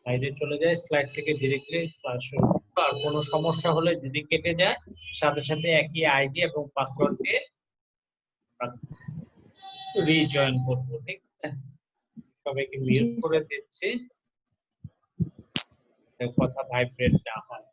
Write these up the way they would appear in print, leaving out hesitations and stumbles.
বাইরে চলে যায়, স্লাইড থেকে ডিরেক্টলি ক্লাস শুরু করবো। আর কোনো সমস্যা হলে যদি কেটে যায়, সাথে সাথে একই আইডি এবং পাসওয়ার্ড দিয়ে রিজয়েন করবো। ঠিক আছে, সবাইকে মিউট করে দিচ্ছি, কথা ভাইব্রেট না হয়।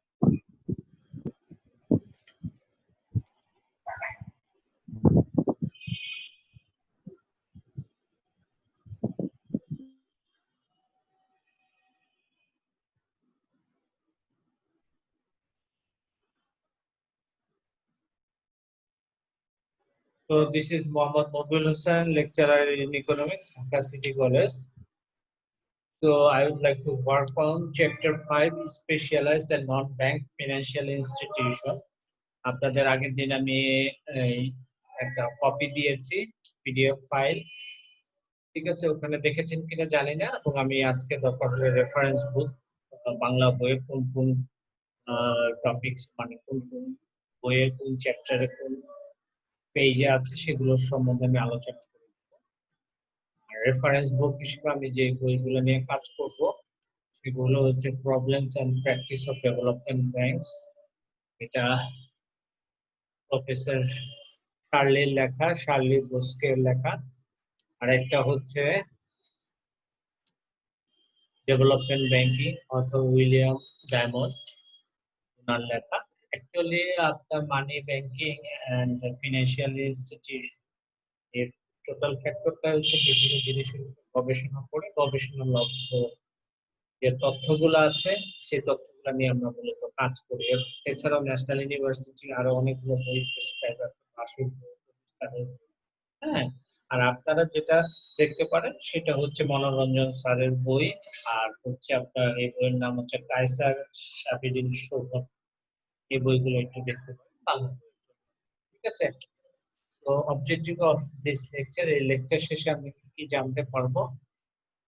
So this is Mohammad Mobile Hussain, lecturer in economics, Dhaka City College. So I would like to work on chapter 5, specialized and non-bank financial institution. আপনাদের আগের দিন আমি একটা কপি দিয়েছি, পিডিএফ ফাইল। ঠিক আছে, ওখানে দেখেছেন কিনা জানি না। এবং আমি আজকে দরকার হলে রেফারেন্স বুক, বাংলা বইয়ের কোন কোন টপিকস, মানে কোন কোন বইয়ের কোন চ্যাপ্টারে কোন পেজে আছে সেগুলোর সম্বন্ধে আমি আলোচনা করি। রেফারেন্স বুক হিসেবে আমি যে বইগুলো নিয়ে কাজ করব সেগুলো হচ্ছে problems and practice of development banks, এটা প্রফেসর শার্লির লেখা, শার্লি বোস্কের লেখা। আর একটা হচ্ছে development banking, author William Diamond, ওনার লেখা। অ্যাকচুয়ালি আপনার money banking and financial institution এর টোটাল ফ্যাক্টরটা হচ্ছে বিভিন্ন জিনিসের গবেষণা করে গবেষণা লব্ধ যে তথ্যগুলো আছে সেই তথ্যগুলো নিয়ে আমরা মূলত কাজ করি। এছাড়াও ন্যাশনাল ইউনিভার্সিটি আরো অনেকগুলো বই প্রেসক্রাইব আছে, মাসুদ বই, হ্যাঁ। আর আপনারা যেটা দেখতে পারেন সেটা হচ্ছে মনোরঞ্জন স্যারের বই, আর হচ্ছে আপনার এই বইয়ের নাম হচ্ছে কায়সার সাবিরিন শোভন। এই বইগুলো একটু দেখতে পারেন, ভালো বই। ঠিক আছে, তো অবজেক্টিভ অফ দিস লেকচার, এই লেকচার শেষে আমি কি জানতে পারবো?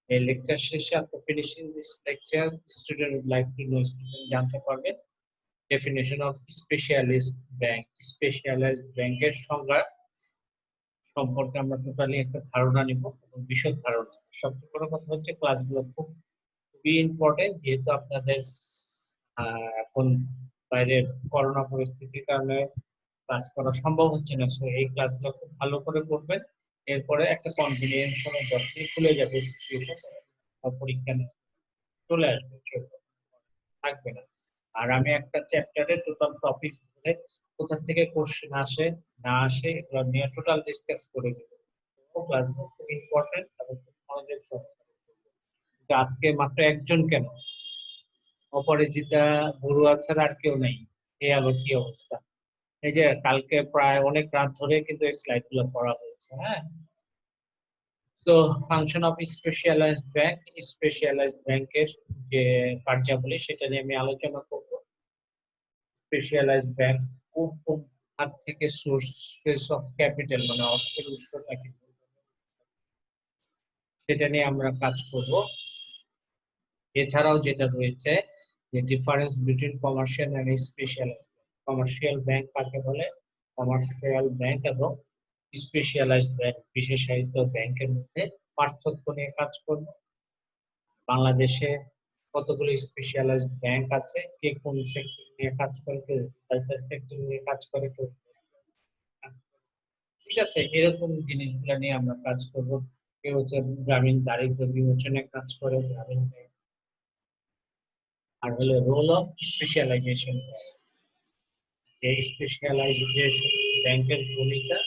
এই লেকচার শেষে after finishing this lecture, student would like to know, student জানতে পারবে definition of specialist bank, specialized bank এর সংজ্ঞা সম্পর্কে আমরা টোটালি একটা ধারণা নিব এবং বিশদ ধারণা। সবচেয়ে বড় কথা হচ্ছে ক্লাসগুলো খুবই ইম্পর্টেন্ট, যেহেতু আপনাদের এখন বাইরের করোনা পরিস্থিতির কারণে ক্লাস করা সম্ভব হচ্ছে না। সো এই ক্লাসগুলো খুব ভালো করে করবেন, এরপরে একটা কনভিনিয়েন্স সময় যখনই খুলে যাবে সিচুয়েশন, পরীক্ষা চলে আসবে, কেউ থাকবে না। আর আমি একটা চ্যাপ্টারে টোটাল টপিক ধরে কোথা থেকে কোশ্চেন আসে না আসে এগুলো নিয়ে টোটাল ডিসকাস করে দেব। ক্লাসগুলো খুব ইম্পর্টেন্ট এবং খুব মনোযোগ সহকারে করব। কিন্তু আজকে মাত্র একজন কেন, অপরাজিতা বড়ুয়া ছাড়া আর কেউ নাই, এই আবার কি অবস্থা? এই যে কালকে প্রায় অনেক রাত ধরে কিন্তু এই স্লাইড গুলো পড়া হয়েছে, হ্যাঁ। তো function of specialised bank, specialised ব্যাংকের যে কার্যাবলী সেটা নিয়ে আমি আলোচনা করব। স্পেশালাইজড ব্যাংক কোন কোন খাত থেকে সোর্সেস অফ ক্যাপিটাল, মানে অর্থের উৎসটা কি, সেটা নিয়ে আমরা কাজ করব। এছাড়াও যেটা রয়েছে যে difference between commercial and special, commercial bank কাকে বলে, কমার্শিয়াল ব্যাংক এবং স্পেশালাইজড ব্যাংক, বিশেষায়িত ব্যাংকের মধ্যে পার্থক্য নিয়ে কাজ করব। বাংলাদেশে কতগুলো স্পেশালাইজড ব্যাংক আছে, কে কোন সেক্টর নিয়ে কাজ করে, কেউ কালচার সেক্টর নিয়ে কাজ করে, কেউ। ঠিক আছে, এরকম জিনিসগুলো নিয়ে আমরা কাজ করব। কেউ হচ্ছে গ্রামীণ দারিদ্র বিমোচনে কাজ করে, গ্রামীণ ব্যাংক। আর হলো রোল অফ স্পেশালাইজেশন, এই স্পেশালাইজেশন ব্যাংকের ভূমিকা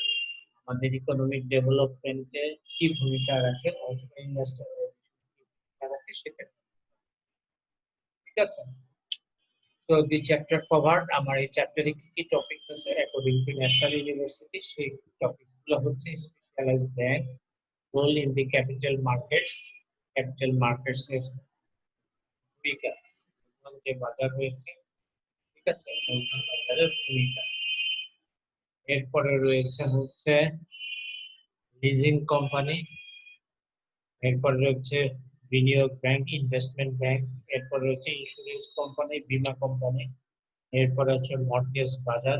আমাদের ইকোনমিক ডেভেলপমেন্টে কি ভূমিকা রাখে, অথবা ইন্ডাস্ট্রিয়াল ভূমিকা রাখে সেটা। ঠিক আছে, তো দি চ্যাপ্টার কভার, আমার এই চ্যাপ্টারে কি কি টপিক আছে অ্যাকর্ডিং টু ন্যাশনাল ইউনিভার্সিটি, সেই টপিকগুলো হচ্ছে specialised bank, role in the capital markets, capital markets এর ভূমিকা, যে বাজার রয়েছে, ঠিক আছে, মূলধন বাজারের ভূমিকা। এরপরে রয়েছে হচ্ছে লিজিং কোম্পানি, এরপর রয়েছে বিনিয়োগ ব্যাংক, ইনভেস্টমেন্ট ব্যাংক, এরপর রয়েছে ইন্স্যুরেন্স কোম্পানি, বীমা কোম্পানি, এরপরে হচ্ছে মর্টগেজ বাজার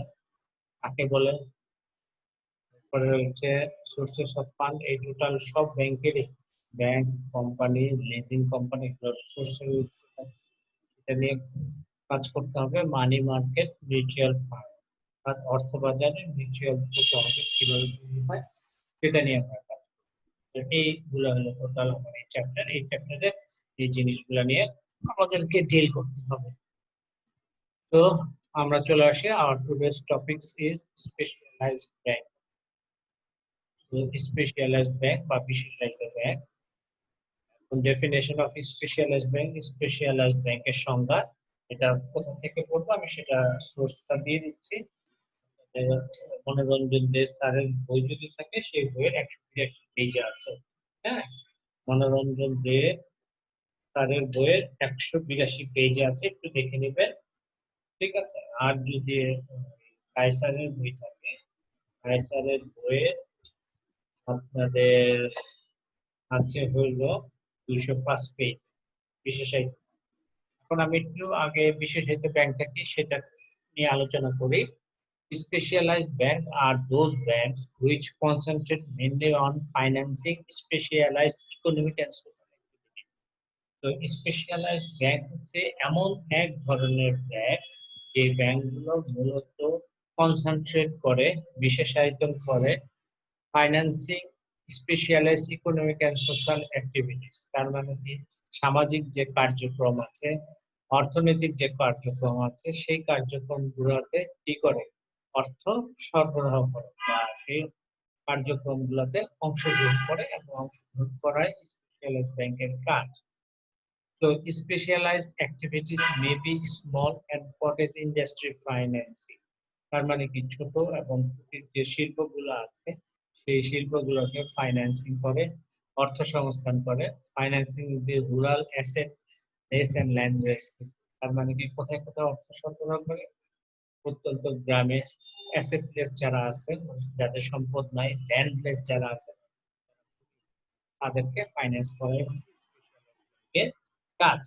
কাকে বলে, এরপরে রয়েছে সোর্সেস অফ ফান্ড। এই টোটাল সব ব্যাংকেরই, bank, company, leasing company, sources এটা নিয়ে কাজ করতে হবে। মানি মার্কেট, মিউচুয়াল ফান্ড আর অর্থ বাজারে মিউচুয়াল করতে কিভাবে তৈরি হয় সেটা নিয়ে আমরা কাজ করব। তো এইগুলো হলো টোটাল আমার এই চ্যাপ্টার। এই চ্যাপ্টারে এই জিনিসগুলো নিয়ে আমাদেরকে ডিল করতে হবে। তো আমরা চলে আসি, our today's topics is specialized bank. তো স্পেশালাইজড ব্যাংক বা বিশেষায়িত ব্যাংক। Definition of specialised bank, specialised ব্যাংকের সংজ্ঞা। এটা কোথা থেকে পড়বো আমি সেটা সোর্সটা দিয়ে দিচ্ছি। মনোরঞ্জন দে স্যারের বই যদি থাকে সেই বইয়ের 182 পেজে আছে। হ্যাঁ, মনোরঞ্জন দে স্যারের বইয়ের 182 পেজে আছে, একটু দেখে নেবেন। ঠিক আছে, আর যদি কায়সারের বই থাকে, কায়সারের বইয়ে আপনাদের আছে হইল 205 পেজ বিশেষায়িত। এখন আমি একটু আগে বিশেষায়িত ব্যাংকটা কি সেটা নিয়ে আলোচনা করি। Specialized banks are those banks which concentrate mainly on financing specialized economic and social activity. তো স্পেশালাইজড ব্যাংক হচ্ছে এমন এক ধরনের ব্যাংক যে ব্যাংকগুলো মূলত কনসেন্ট্রেট করে, বিশেষায়িত করে financing specialised economic and social activities. তার মানে কি, সামাজিক যে কার্যক্রম আছে, অর্থনৈতিক যে কার্যক্রম আছে, সেই কার্যক্রমগুলোতে কি করে, অর্থ সরবরাহ করে বা সেই কার্যক্রমগুলোতে অংশগ্রহণ করে, এবং অংশগ্রহণ করাই স্পেশালাইজড ব্যাংকের কাজ। তো specialised activities may be small and cottage industry financing. তার মানে কি, ছোট এবং কুটির যে শিল্পগুলো আছে সেই শিল্পগুলোকে ফাইন্যান্সিং করে, অর্থ সংস্থান করে। Financing the rural asset base and land rescue. তার মানে কি, কোথায় কোথায় অর্থ সরবরাহ করে, প্রত্যন্ত গ্রামে অ্যাসেটলেস যারা আছে, যাদের সম্পদ নাই, ল্যান্ডলেস যারা আছে, তাদেরকে ফাইন্যান্স করে এর কাজ।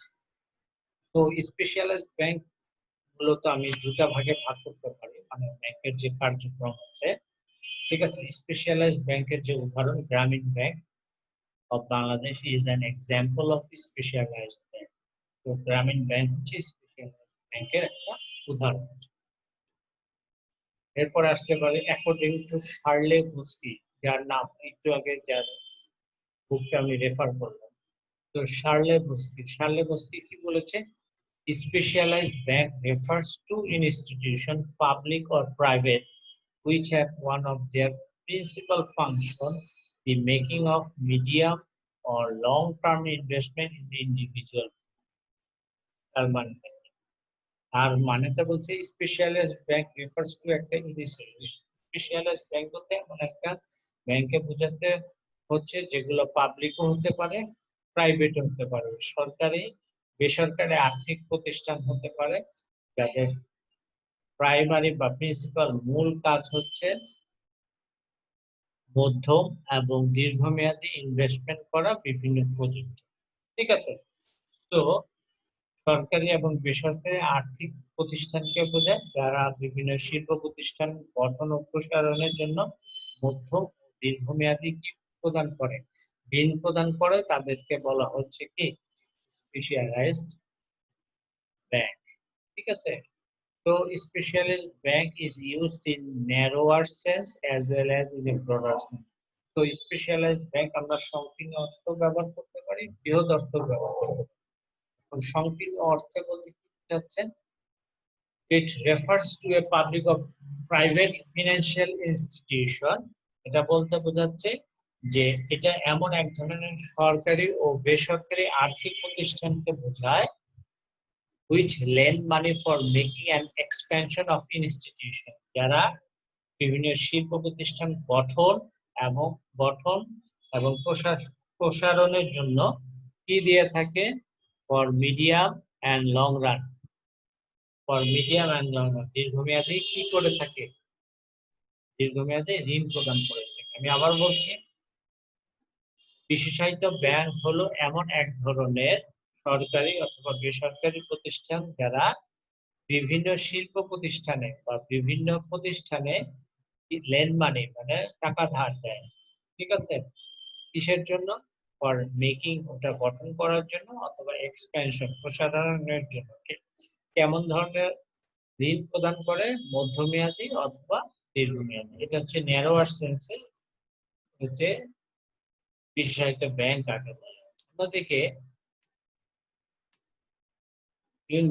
তো স্পেশালাইজড ব্যাংক মূলত আমি দুটা ভাগে ভাগ করতে পারি, মানে ব্যাংকের যে কার্যক্রম আছে। ঠিক আছে, স্পেশালাইজড ব্যাংকের যে উদাহরণ, Grameen bank of Bangladesh is an example of specialised bank. তো গ্রামীণ ব্যাংক হচ্ছে স্পেশালাইজড ব্যাংকের একটা উদাহরণ। এরপর আসতে পারে অ্যাকর্ডিং টু শার্লে বুস্কি, যার নাম একটু আগে যার বুকটা আমি রেফার করলাম। তো শার্লে বুস্কি কি বলেছে, specialized bank refers to an institution, public or private, which have one of their principal function the making of medium or long-term investment in the individual. আর মানেটা বলছে স্পেশালাইজড ব্যাংক রেফার্স টু একটা initiative. Specialised bank বলতে এমন একটা ব্যাংকে বোঝাতে হচ্ছে যেগুলো পাবলিকও হতে পারে, প্রাইভেটও হতে পারে, সরকারি বেসরকারি আর্থিক প্রতিষ্ঠান হতে পারে, যাদের প্রাইমারি বা প্রিন্সিপাল মূল কাজ হচ্ছে মধ্যম এবং দীর্ঘমেয়াদী ইনভেস্টমেন্ট করা বিভিন্ন প্রজেক্ট। ঠিক আছে, তো সরকারি এবং বেসরকারি আর্থিক প্রতিষ্ঠানকে বোঝায় যারা বিভিন্ন শিল্প প্রতিষ্ঠান গঠন ও প্রসারণের জন্য মধ্যম ও দীর্ঘমেয়াদী প্রদান করে, ঋণ প্রদান করে, তাদেরকে বলা হচ্ছে কি স্পেশালাইজড ব্যাংক। ঠিক আছে, তো specialised bank is used in narrower sense as well as in a broader sense. তো স্পেশালাইজড ব্যাংক আমরা সংকীর্ণ অর্থ ব্যবহার করতে পারি, বৃহৎ অর্থ ব্যবহার করতে পারি। এখন সংকীর্ণ অর্থে বলতে কি বোঝাচ্ছে, it refers to a public or private financial institution। এটা বলতে বোঝাচ্ছে যে এটা এমন এক ধরনের সরকারি ও বেসরকারি আর্থিক প্রতিষ্ঠানকে বোঝায় which lend money for making an expansion of institution, যারা বিভিন্ন শিল্প প্রতিষ্ঠান গঠন এবং প্রসারণের জন্য কি দিয়ে থাকে, for medium and long run, দীর্ঘমেয়াদী কি করে থাকে, দীর্ঘমেয়াদী ঋণ প্রদান করে থাকে। আমি আবার বলছি, বিশেষায়িত ব্যাংক হলো এমন এক ধরনের সরকারি অথবা বেসরকারি প্রতিষ্ঠান যারা বিভিন্ন শিল্প প্রতিষ্ঠানে বা বিভিন্ন প্রতিষ্ঠানে লেন্ড মানি মানে টাকা ধার দেয়। ঠিক আছে, কিসের জন্য, ফর মেকিং, ওটা গঠন করার জন্য, অথবা এক্সপেনশন প্রসারণের জন্য। কেমন ধরনের ঋণ প্রদান করে, মধ্যমেয়াদী অথবা দীর্ঘমেয়াদী। এটা হচ্ছে ন্যারোয়ার সেন্সে হচ্ছে বিশেষায়িত ব্যাংক কাকে বলে। অন্যদিকে ইন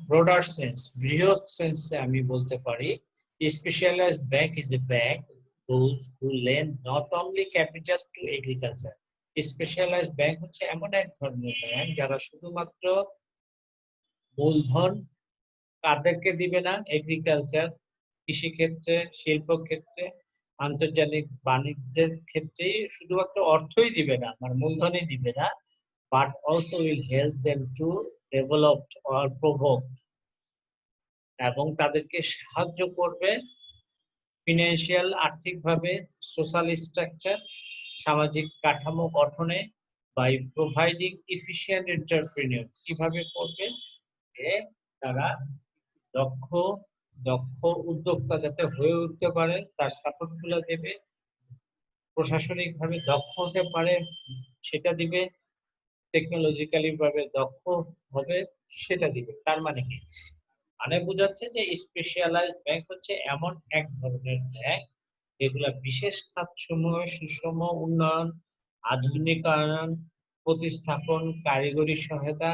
ব্রডার সেন্স, বৃহৎ সেন্সে আমি বলতে পারি specialised bank is a bank those who lend not only capital to agriculture. Specialised bank হচ্ছে এমন এক ধরনের ব্যাংক যারা শুধুমাত্র মূলধন কাদেরকে দিবে না, এগ্রিকালচার, কৃষিক্ষেত্রে, শিল্পক্ষেত্রে, আন্তর্জাতিক বাণিজ্যের ক্ষেত্রেই শুধুমাত্র অর্থই দিবে না, মানে মূলধনই দিবে না, but also will help them to develop or provoke, এবং তাদেরকে সাহায্য করবে ফিনান্সিয়াল, আর্থিকভাবে, সোশ্যাল স্ট্রাকচার, সামাজিক কাঠামো গঠনে, বাই প্রোভাইডিং এফিশিয়েন্ট এন্টারপ্রেনিউর। কিভাবে করবে? যে তারা দক্ষ দক্ষ উদ্যোক্তা যাতে হয়ে উঠতে পারে তার সাপোর্ট গুলো দেবে, প্রশাসনিকভাবে দক্ষ হতে পারে সেটা দিবে, টেকনোলজিক্যালি ভাবে দক্ষ হবে সেটা দিবে। তার মানে কি? মানে বোঝাচ্ছে যে স্পেশালাইজড ব্যাংক হচ্ছে এমন এক ধরনের ব্যাংক যেগুলা বিশেষ খাতসমূহ সুষম উন্নয়ন, আধুনিকায়ন, প্রতিস্থাপন, কারিগরি সহায়তা,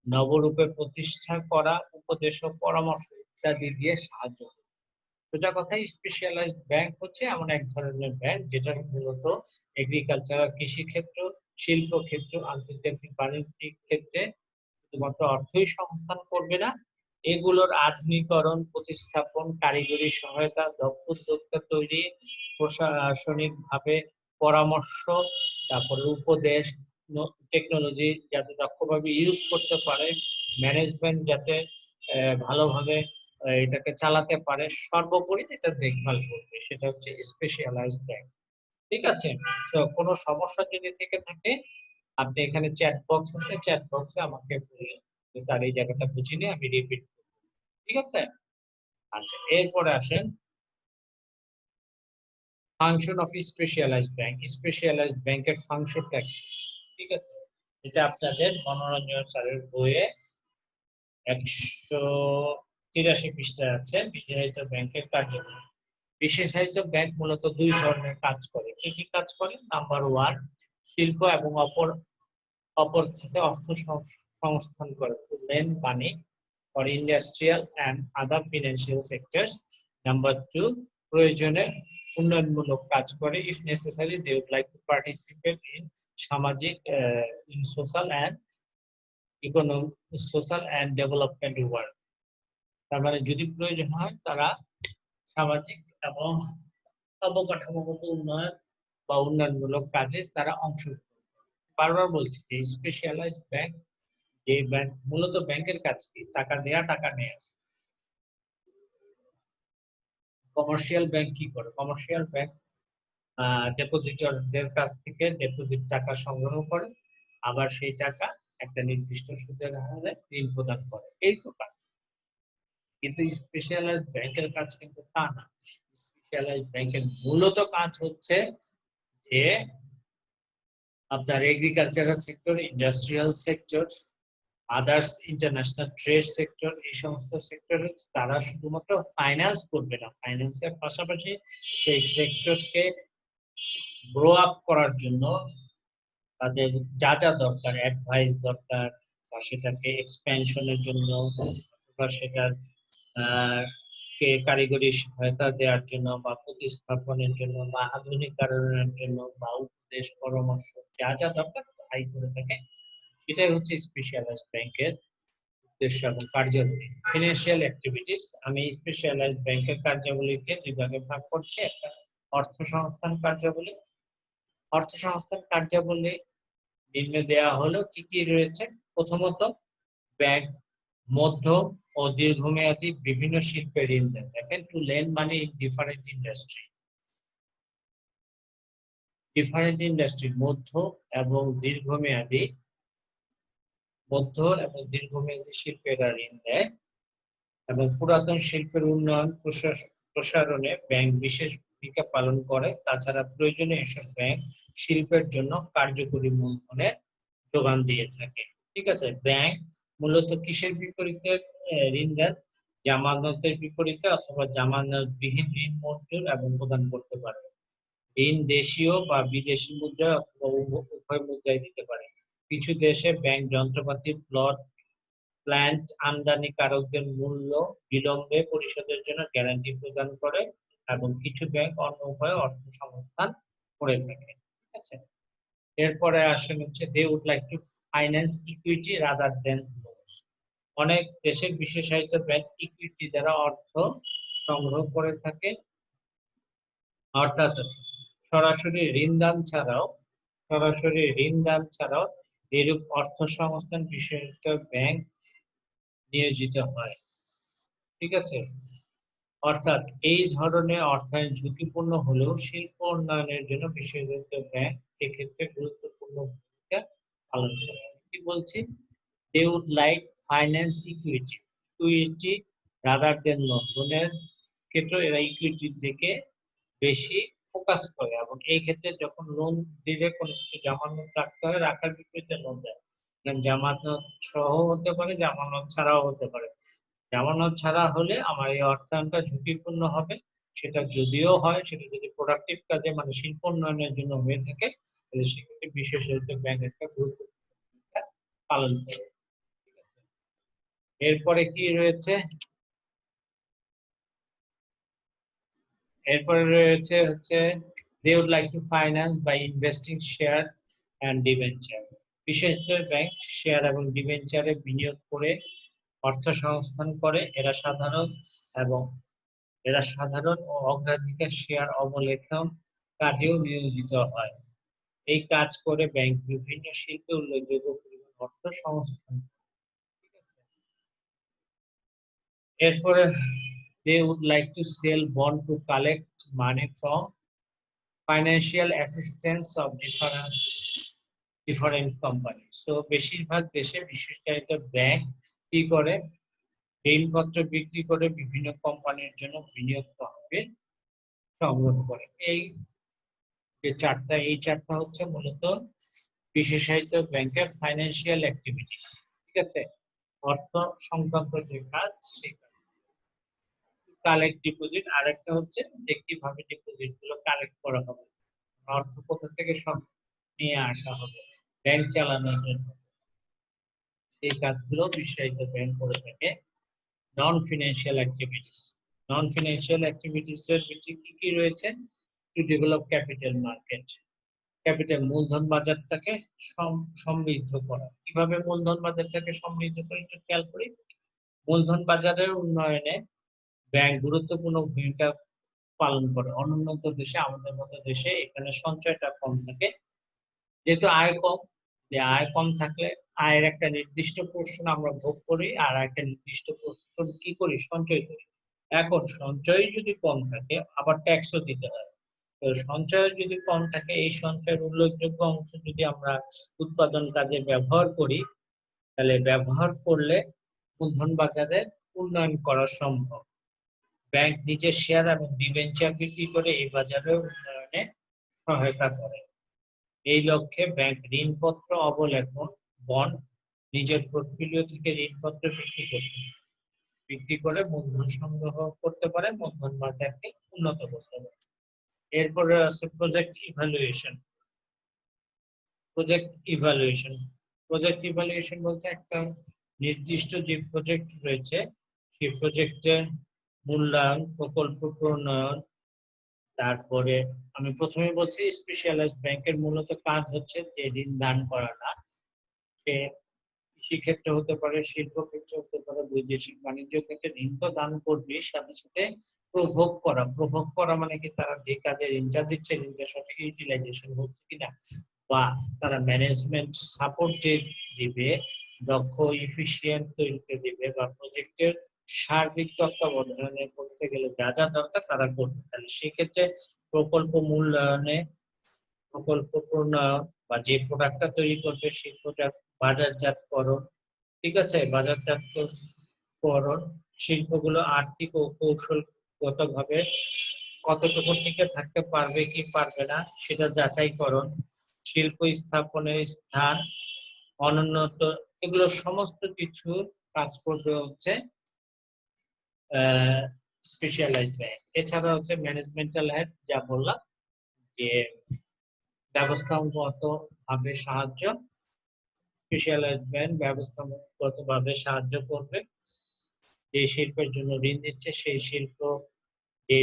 নবরূপে প্রতিষ্ঠা করা, উপদেশ ও পরামর্শ ইত্যাদি দিয়ে সাহায্য করে। সোজা কথায় স্পেশালাইজড ব্যাংক হচ্ছে এমন এক ধরনের ব্যাংক যেটা মূলত এগ্রিকালচারাল, কৃষিক্ষেত্র, শিল্পক্ষেত্র, আন্তর্জাতিক বাণিজ্যিক ক্ষেত্রে শুধুমাত্র অর্থই সংস্থান করবে না, এগুলোর আধুনিকরণ, প্রতিস্থাপন, কারিগরি সহায়তা, দক্ষ উদ্যোক্তা তৈরি, প্রশাসনিকভাবে পরামর্শ, তারপরে উপদেশ, টেকনোলজি যাতে দক্ষভাবে ইউজ করতে পারে, ম্যানেজমেন্ট যাতে ভালোভাবে এটাকে চালাতে পারে, সর্বোপরি এটা দেখভাল করবে, সেটা হচ্ছে স্পেশালাইজড ব্যাংক। ঠিক আছে? সো কোনো সমস্যা যদি থেকে থাকে আপনি এখানে চ্যাট বক্স আছে, চ্যাট বক্সে আমাকে বলুন যে স্যার এই জায়গাটা বুঝিনি, আমি রিপিট করব। ঠিক আছে? আচ্ছা, এরপরে আসেন function of specialised bank. Specialised ব্যাংকের ফাংশনটা কি? ঠিক আছে? এটা আপনাদের মনোরঞ্জন স্যারের বইয়ে 183 পৃষ্ঠায় আছে, বিশেষায়িত ব্যাংকের কার্যক্রম। বিশেষায়িত ব্যাংক মূলত দুই ধরনের কাজ করে। কি কি কাজ করে? নাম্বার 1, শিল্প এবং অপর খাতে অর্থ সংস্থান করে, lend money for industrial and other financial sectors. Number 2, প্রয়োজনে উন্নয়নমূলক কাজ করে, if necessary they would like to participate in সামাজিক in social and development work. তার মানে যদি প্রয়োজন হয় তারা সামাজিক এবং অবকাঠামোগত উন্নয়ন বা উন্নয়নমূলক কাজে তারা অংশগ্রহণ করে। বারবার বলছি যে স্পেশালাইজড ব্যাংক, যে ব্যাংক মূলত ব্যাংকের কাজ কি? টাকা দেয়া, টাকা নেয়া। কমার্শিয়াল ব্যাংক কি করে? কমার্শিয়াল ব্যাংক ডেপোজিটরদের কাছ থেকে ডিপোজিট টাকা সংগ্রহ করে, আবার সেই টাকা একটা নির্দিষ্ট সুদের হারে ঋণ প্রদান করে, এই তো কাজ। কিন্তু স্পেশালাইজড ব্যাংকের কাজ কিন্তু তা না। স্পেশালাইজড ব্যাংকের মূলত কাজ হচ্ছে যে আপনার agricultural sector, industrial sector, others international trade sector, এই সমস্ত সেক্টরে তারা শুধুমাত্র ফাইন্যান্স করবে না, ফাইন্যান্সের পাশাপাশি সেই সেক্টরকে গ্রো আপ করার জন্য তাদের যা যা দরকার, অ্যাডভাইস দরকার, বা সেটাকে এক্সপেনশনের জন্য বা সেটার কে কারিগরি সহায়তা দেওয়ার জন্য বা প্রতিস্থাপনের জন্য বা আধুনিকরণের জন্য বা উপদেশ পরামর্শ যা যা দরকার তাই করে থাকে। এটাই হচ্ছে স্পেশালাইজড ব্যাংকের উদ্দেশ্য এবং কার্যাবলী। ফিনান্সিয়াল অ্যাক্টিভিটিস, আমি স্পেশালাইজড ব্যাংকের কার্যাবলীকে দুই ভাগে ভাগ করছি। একটা অর্থ সংস্থান কার্যাবলী। অর্থ সংস্থান কার্যাবলী নিম্নে দেওয়া হলো কি কি রয়েছে। প্রথমত, ব্যাংক মধ্য ও দীর্ঘমেয়াদী বিভিন্ন শিল্পে ঋণ দেয়। দেখেন, to lend money in different industry. Different industry মধ্য এবং দীর্ঘমেয়াদী শিল্পেরা ঋণ দেয় এবং পুরাতন শিল্পের উন্নয়ন প্রসারণে ব্যাংক বিশেষ ভূমিকা পালন করে। তাছাড়া প্রয়োজনে এসব ব্যাংক শিল্পের জন্য কার্যকরী মূলধনের যোগান দিয়ে থাকে। ঠিক আছে? ব্যাংক মূলত কিসের বিপরীতে ঋণ দেন? জামানতের বিপরীতে অথবা জামানতবিহীন ঋণ মঞ্জুর এবং প্রদান করতে পারে। ঋণ দেশীয় বা বিদেশি মুদ্রায় অথবা উভয় মুদ্রায় দিতে পারে। কিছু দেশে ব্যাংক যন্ত্রপাতি, প্ল্যান্ট আমদানিকারকদের মূল্য বিলম্বে পরিশোধের জন্য গ্যারান্টি প্রদান করে এবং কিছু ব্যাংক অন্য উপায়ে অর্থ সংস্থান করে থাকে। ঠিক আছে? এরপরে আসেন হচ্ছে they would like to finance equity rather than loans. অনেক দেশের বিশেষায়িত ব্যাংক ইকুইটি দ্বারা অর্থ সংগ্রহ করে থাকে, অর্থাৎ সরাসরি ঋণদান ছাড়াও এরূপ অর্থ সংস্থান বিশেষায়িত ব্যাংক নিয়োজিত হয়। ঠিক আছে? অর্থাৎ এই ধরনের অর্থায়ন ঝুঁকিপূর্ণ হলেও শিল্প উন্নয়নের জন্য বিশেষায়িত ব্যাংক এক্ষেত্রে গুরুত্বপূর্ণ ভূমিকা পালন করে। আমি কি বলছি? They would like finance equity rather than loan. লোনের ক্ষেত্রে এরা ইকুইটির দিকে বেশি ফোকাস করে এবং এই ক্ষেত্রে যখন লোন দিলে কোনো কিছু জামানত রাখতে হয়, রাখার বিপরীতে লোন দেয়। জামানত সহ হতে পারে, জামানত ছাড়াও হতে পারে। জামানত ছাড়া হলে আমার এই অর্থায়নটা ঝুঁকিপূর্ণ হবে। সেটা যদিও হয়, সেটা যদি প্রোডাক্টিভ কাজে মানে শিল্প উন্নয়নের জন্য হয়ে থাকে, তাহলে সেক্ষেত্রে বিশেষায়িত ব্যাংক একটা গুরুত্বপূর্ণ ভূমিকা পালন করে। এরপরে কি রয়েছে? এরপরে রয়েছে হচ্ছে they would like to finance by investing share and debenture. বিশেষত ব্যাংক শেয়ার এবং ডিবেঞ্চারে বিনিয়োগ করে অর্থ সংস্থান করে। এরা সাধারণ ও অগ্রাধিকার শেয়ার অবলেখন কাজেও নিয়োজিত হয়। এই কাজ করে ব্যাংক বিভিন্ন শিল্পে উল্লেখযোগ্য পরিমাণ অর্থ সংস্থান। এরপরে they would like to sell bond to collect money from financial assistance of different companies. So বেশিরভাগ দেশে বিশেষায়িত ব্যাংক কি করে? ঋণপত্র বিক্রি করে বিভিন্ন কোম্পানির জন্য বিনিয়োগ তহবিল সংগ্রহ করে। এই চারটা হচ্ছে মূলত বিশেষায়িত ব্যাংকের ফাইন্যান্সিয়াল অ্যাক্টিভিটিস। ঠিক আছে? অর্থ সংক্রান্ত যে কাজ সেই কাজ। কালেক্ট ডিপোজিট, আরেকটা হচ্ছে একটিভাবে ডিপোজিট গুলো কালেক্ট করা হবে। অর্থ কোথা থেকে সব নিয়ে আসা হবে ব্যাংক চালানোর জন্য। এই কাজগুলো বিশেষায়িত ব্যাংক করে থাকে। নন ফিনান্সিয়াল অ্যাক্টিভিটিস এর ভিতরে কি রয়েছে? To develop capital market, capital মূলধন বাজারটাকে সমৃদ্ধ করা। কিভাবে মূলধন বাজারটাকে সমৃদ্ধ করে একটু খেয়াল করি। মূলধন বাজারের উন্নয়নে ব্যাংক গুরুত্বপূর্ণ ভূমিকা পালন করে। অনুন্নত দেশে, আমাদের মতো দেশে এখানে সঞ্চয়টা কম থাকে, যেহেতু আয় কম। আয় কম থাকলে আয়ের একটা নির্দিষ্ট পোর্শন আমরা ভোগ করি, আর একটা নির্দিষ্ট পোর্শন কি করি? সঞ্চয় করি। এখন সঞ্চয় যদি কম থাকে, আবার ট্যাক্সও দিতে হয়। তো সঞ্চয় যদি কম থাকে, এই সঞ্চয়ের উল্লেখযোগ্য অংশ যদি আমরা উৎপাদন কাজে ব্যবহার করি, তাহলে ব্যবহার করলে মূলধন বাজারে উন্নয়ন করা সম্ভব। ব্যাংক নিজের শেয়ার এবং ডিবেঞ্চার বিক্রি করে এই বাজারের উন্নয়নে সহায়তা করে। এই লক্ষ্যে ব্যাংক ঋণপত্র অবলেখন, বন্ড, নিজের পোর্টফোলিও থেকে ঋণপত্র বিক্রি করে মূলধন সংগ্রহ করতে পারে, মূলধন বাজারকে উন্নত করতে পারে। এরপরে আছে প্রজেক্ট ইভ্যালুয়েশন। বলতে একটা নির্দিষ্ট যে প্রজেক্ট রয়েছে, সেই প্রজেক্টের মূল্যায়ন, প্রকল্প প্রণয়ন। তারপরে আমি প্রথমে বলছি স্পেশালাইজড ব্যাংকের মূলত কাজ হচ্ছে যে ঋণ দান করা না। সে কৃষিক্ষেত্রে হতে পারে, শিল্প ক্ষেত্রে হতে পারে, বৈদেশিক বাণিজ্য ক্ষেত্রে ঋণ তো দান করবে, সাথে সাথে প্রভোগ করা মানে কি? তারা যে কাজে ঋণটা দিচ্ছে, ঋণটা সঠিক ইউটিলাইজেশন হচ্ছে কিনা, বা তারা ম্যানেজমেন্ট সাপোর্ট যে দিবে, দক্ষ এফিশিয়েন্ট তৈরিতে দিবে, বা প্রজেক্টের সার্বিক তত্ত্বাবধানে করতে গেলে যা যা দরকার তারা করবে। তাহলে সেক্ষেত্রে প্রকল্প মূল্যায়নে, প্রকল্প প্রণয়ন, বা যে প্রোডাক্টটা তৈরি করবে সেই প্রোডাক্ট বাজারজাতকরণ। ঠিক আছে? বাজারজাতকরণ, শিল্পগুলো আর্থিক ও কৌশলগতভাবে কতটুকু টিকে থাকতে পারবে কি পারবে না সেটা যাচাইকরণ, শিল্প স্থাপনের স্থান, অনুন্নত এগুলো সমস্ত কিছু কাজ করবে হচ্ছে স্পেশালাইজড ব্যাংক। এছাড়া হচ্ছে ম্যানেজমেন্টাল হেড, যা বললাম যে ব্যবস্থাপনাগত ভাবে সাহায্য, স্পেশালাইজড ব্যাংক ব্যবস্থাপনাগতভাবে সাহায্য করবে। যে শিল্পের জন্য ঋণ দিচ্ছে সেই শিল্প যে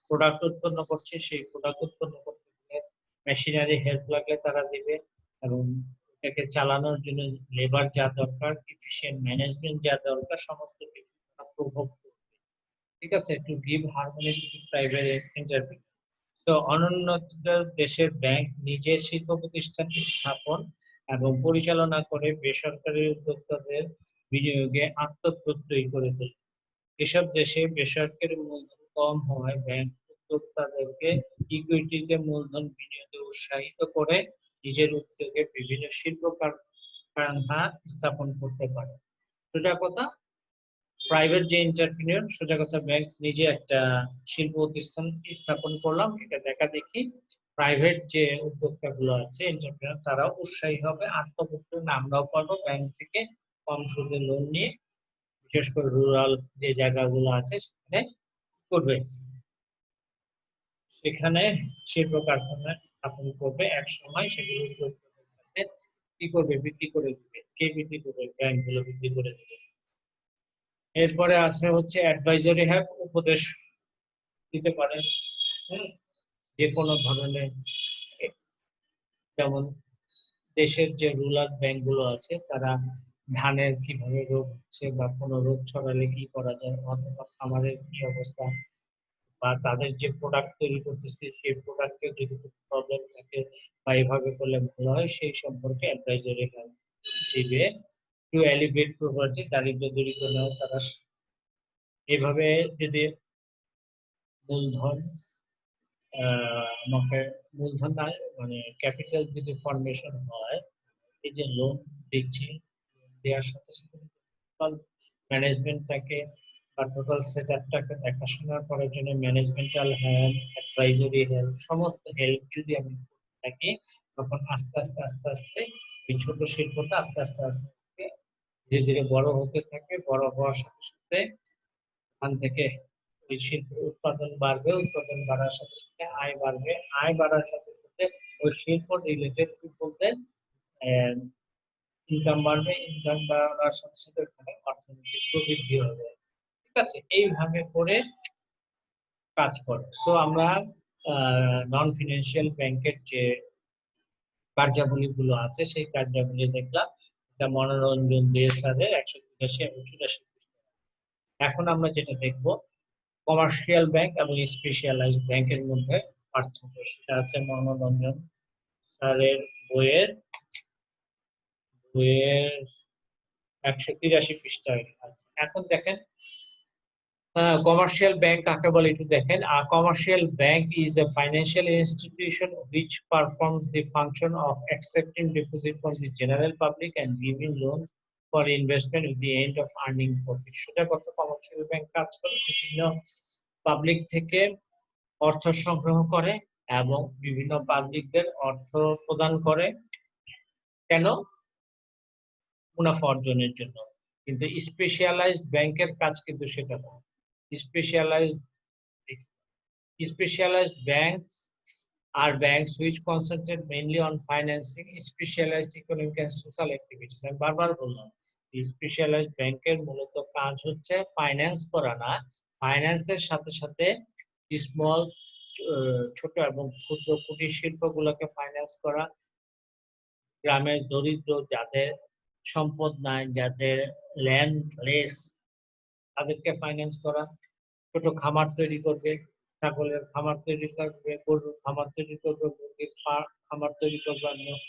প্রোডাক্ট উৎপন্ন করছে সেই প্রোডাক্ট উৎপন্ন করতে গেলে মেশিনারি হেল্প লাগলে তারা দিবে, এবং এটাকে চালানোর জন্য লেবার যা দরকার, এফিশিয়েন্ট ম্যানেজমেন্ট যা দরকার, সমস্ত কিছু তারা প্রভোগ করবে। ঠিক আছে, to give harmony to private enterprise. তো অনুন্নত দেশের ব্যাংক নিজে শিল্প প্রতিষ্ঠান স্থাপন এবং পরিচালনা করে বেসরকারি উদ্যোক্তাদের বিনিয়োগে আত্মপ্রত্যয়ী করে তোলে। এসব দেশে বেসরকারি মূলধন কম হওয়ায় ব্যাংক উদ্যোক্তাদেরকে ইকুইটিতে মূলধন বিনিয়োগে উৎসাহিত করে নিজের উদ্যোগে বিভিন্ন শিল্প কারখানা স্থাপন করতে পারে। সোজা কথা, প্রাইভেট যে এন্টারপ্রেনিউর, সোজা কথা ব্যাংক নিজে একটা শিল্প প্রতিষ্ঠান স্থাপন করলাম, এটা দেখা দেখি প্রাইভেট যে উদ্যোক্তা গুলো আছে এন্টারপ্রেনিউর, তারা উৎসাহী হবে, আত্মপ্রত্যয় আমরাও পারবো ব্যাংক থেকে কম সুদে লোন নিয়ে, বিশেষ করে রুরাল যে জায়গাগুলো আছে সেখানে করবে, সেখানে শিল্প কারখানা স্থাপন করবে। এক সময় সেগুলো উদ্যোক্তাদের কাছে কি করবে, বিক্রি করে দিবে। কে বিক্রি করবে? ব্যাংকগুলো বিক্রি করে দিবে। এরপরে আসে হচ্ছে অ্যাডভাইজারি হেল্প, উপদেশ দিতে পারে। হুম, যে কোনো ধরনের, যেমন দেশের যে রুরাল ব্যাংক গুলো আছে তারা ধানের কিভাবে রোগ হচ্ছে বা কোনো রোগ ছড়ালে কি করা যায়, অথবা খামারের কি অবস্থা, বা তাদের যে প্রোডাক্ট তৈরি করতেছে সেই প্রোডাক্টে যদি কোনো প্রবলেম থাকে বা এভাবে করলে ভালো হয়, সেই সম্পর্কে অ্যাডভাইজারি হেল্প দিবে। টু এলিভেট প্রপার্টি, দারিদ্র্য দূরীকরণ, তারা এভাবে যদি মূলধন আমাকে মূলধন না, মানে ক্যাপিটাল যদি ফর্মেশন হয়, এই যে লোন দিচ্ছি, দেওয়ার সাথে সাথে টোটাল ম্যানেজমেন্টটাকে বা টোটাল সেটআপটাকে দেখাশোনা করার জন্য ম্যানেজমেন্টাল হেল্প, অ্যাডভাইজারি হেল্প, সমস্ত হেল্প যদি আমি থাকি, তখন আস্তে আস্তে আস্তে আস্তে এই ছোট শিল্পটা আস্তে আস্তে আস্তে আস্তে ধীরে ধীরে বড় হতে থাকে। বড় হওয়ার সাথে সাথে ওখান থেকে ওই শিল্প উৎপাদন বাড়বে, উৎপাদন বাড়ার সাথে সাথে আয় বাড়বে, আয় বাড়ার সাথে সাথে ওই শিল্প রিলেটেড পিপলদের ইনকাম বাড়বে, ইনকাম বাড়ার সাথে সাথে ওখানে অর্থনৈতিক প্রবৃদ্ধি হবে। ঠিক আছে, এইভাবে করে কাজ করে। সো আমরা নন ফিনান্সিয়াল ব্যাংকের যে কার্যাবলী গুলো আছে সেই কার্যাবলী দেখলাম। এটা মনোরঞ্জন দিয়ে স্যারের 183 এবং 84। এখন আমরা যেটা দেখবো কমার্শিয়াল ব্যাংক এবং স্পেশালাইজড ব্যাংকের মধ্যে পার্থক্য, সেটা হচ্ছে মনোরঞ্জন স্যারের বইয়ের বইয়ের 183 পৃষ্ঠায়। এখন দেখেন কমার্শিয়াল ব্যাংক কাকে বলে একটু দেখেন। Commercial bank is A financial institution which performs the function of accepting deposit from the general public and giving loans for investment with the end of earning profit। সেটা কত কমার্শিয়াল ব্যাংক কাজ করে, বিভিন্ন public থেকে অর্থ সংগ্রহ করে এবং বিভিন্ন পাবলিকদের অর্থ প্রদান করে। কেন? মুনাফা অর্জনের জন্য। কিন্তু স্পেশালাইজড ব্যাংকের কাজ কিন্তু সেটা না। Specialised Specialized banks are banks which concentrate mainly on financing specialized economic and social activities। আমি বারবার বললাম স্পেশালাইজড ব্যাংকের মূলত কাজ হচ্ছে ফাইন্যান্স করা না, ফাইন্যান্সের সাথে সাথে স্মল ছোট এবং ক্ষুদ্র কুটির শিল্পগুলোকে ফাইন্যান্স করা, গ্রামের দরিদ্র যাদের সম্পদ নাই, যাদের ল্যান্ড লেস, তাদেরকে ফাইন্যান্স করা, ছোট খামার তৈরি করবে, ছাগলের খামার তৈরি করবে, গরুর খামার তৈরি করবে, মুরগির খামার তৈরি করবে,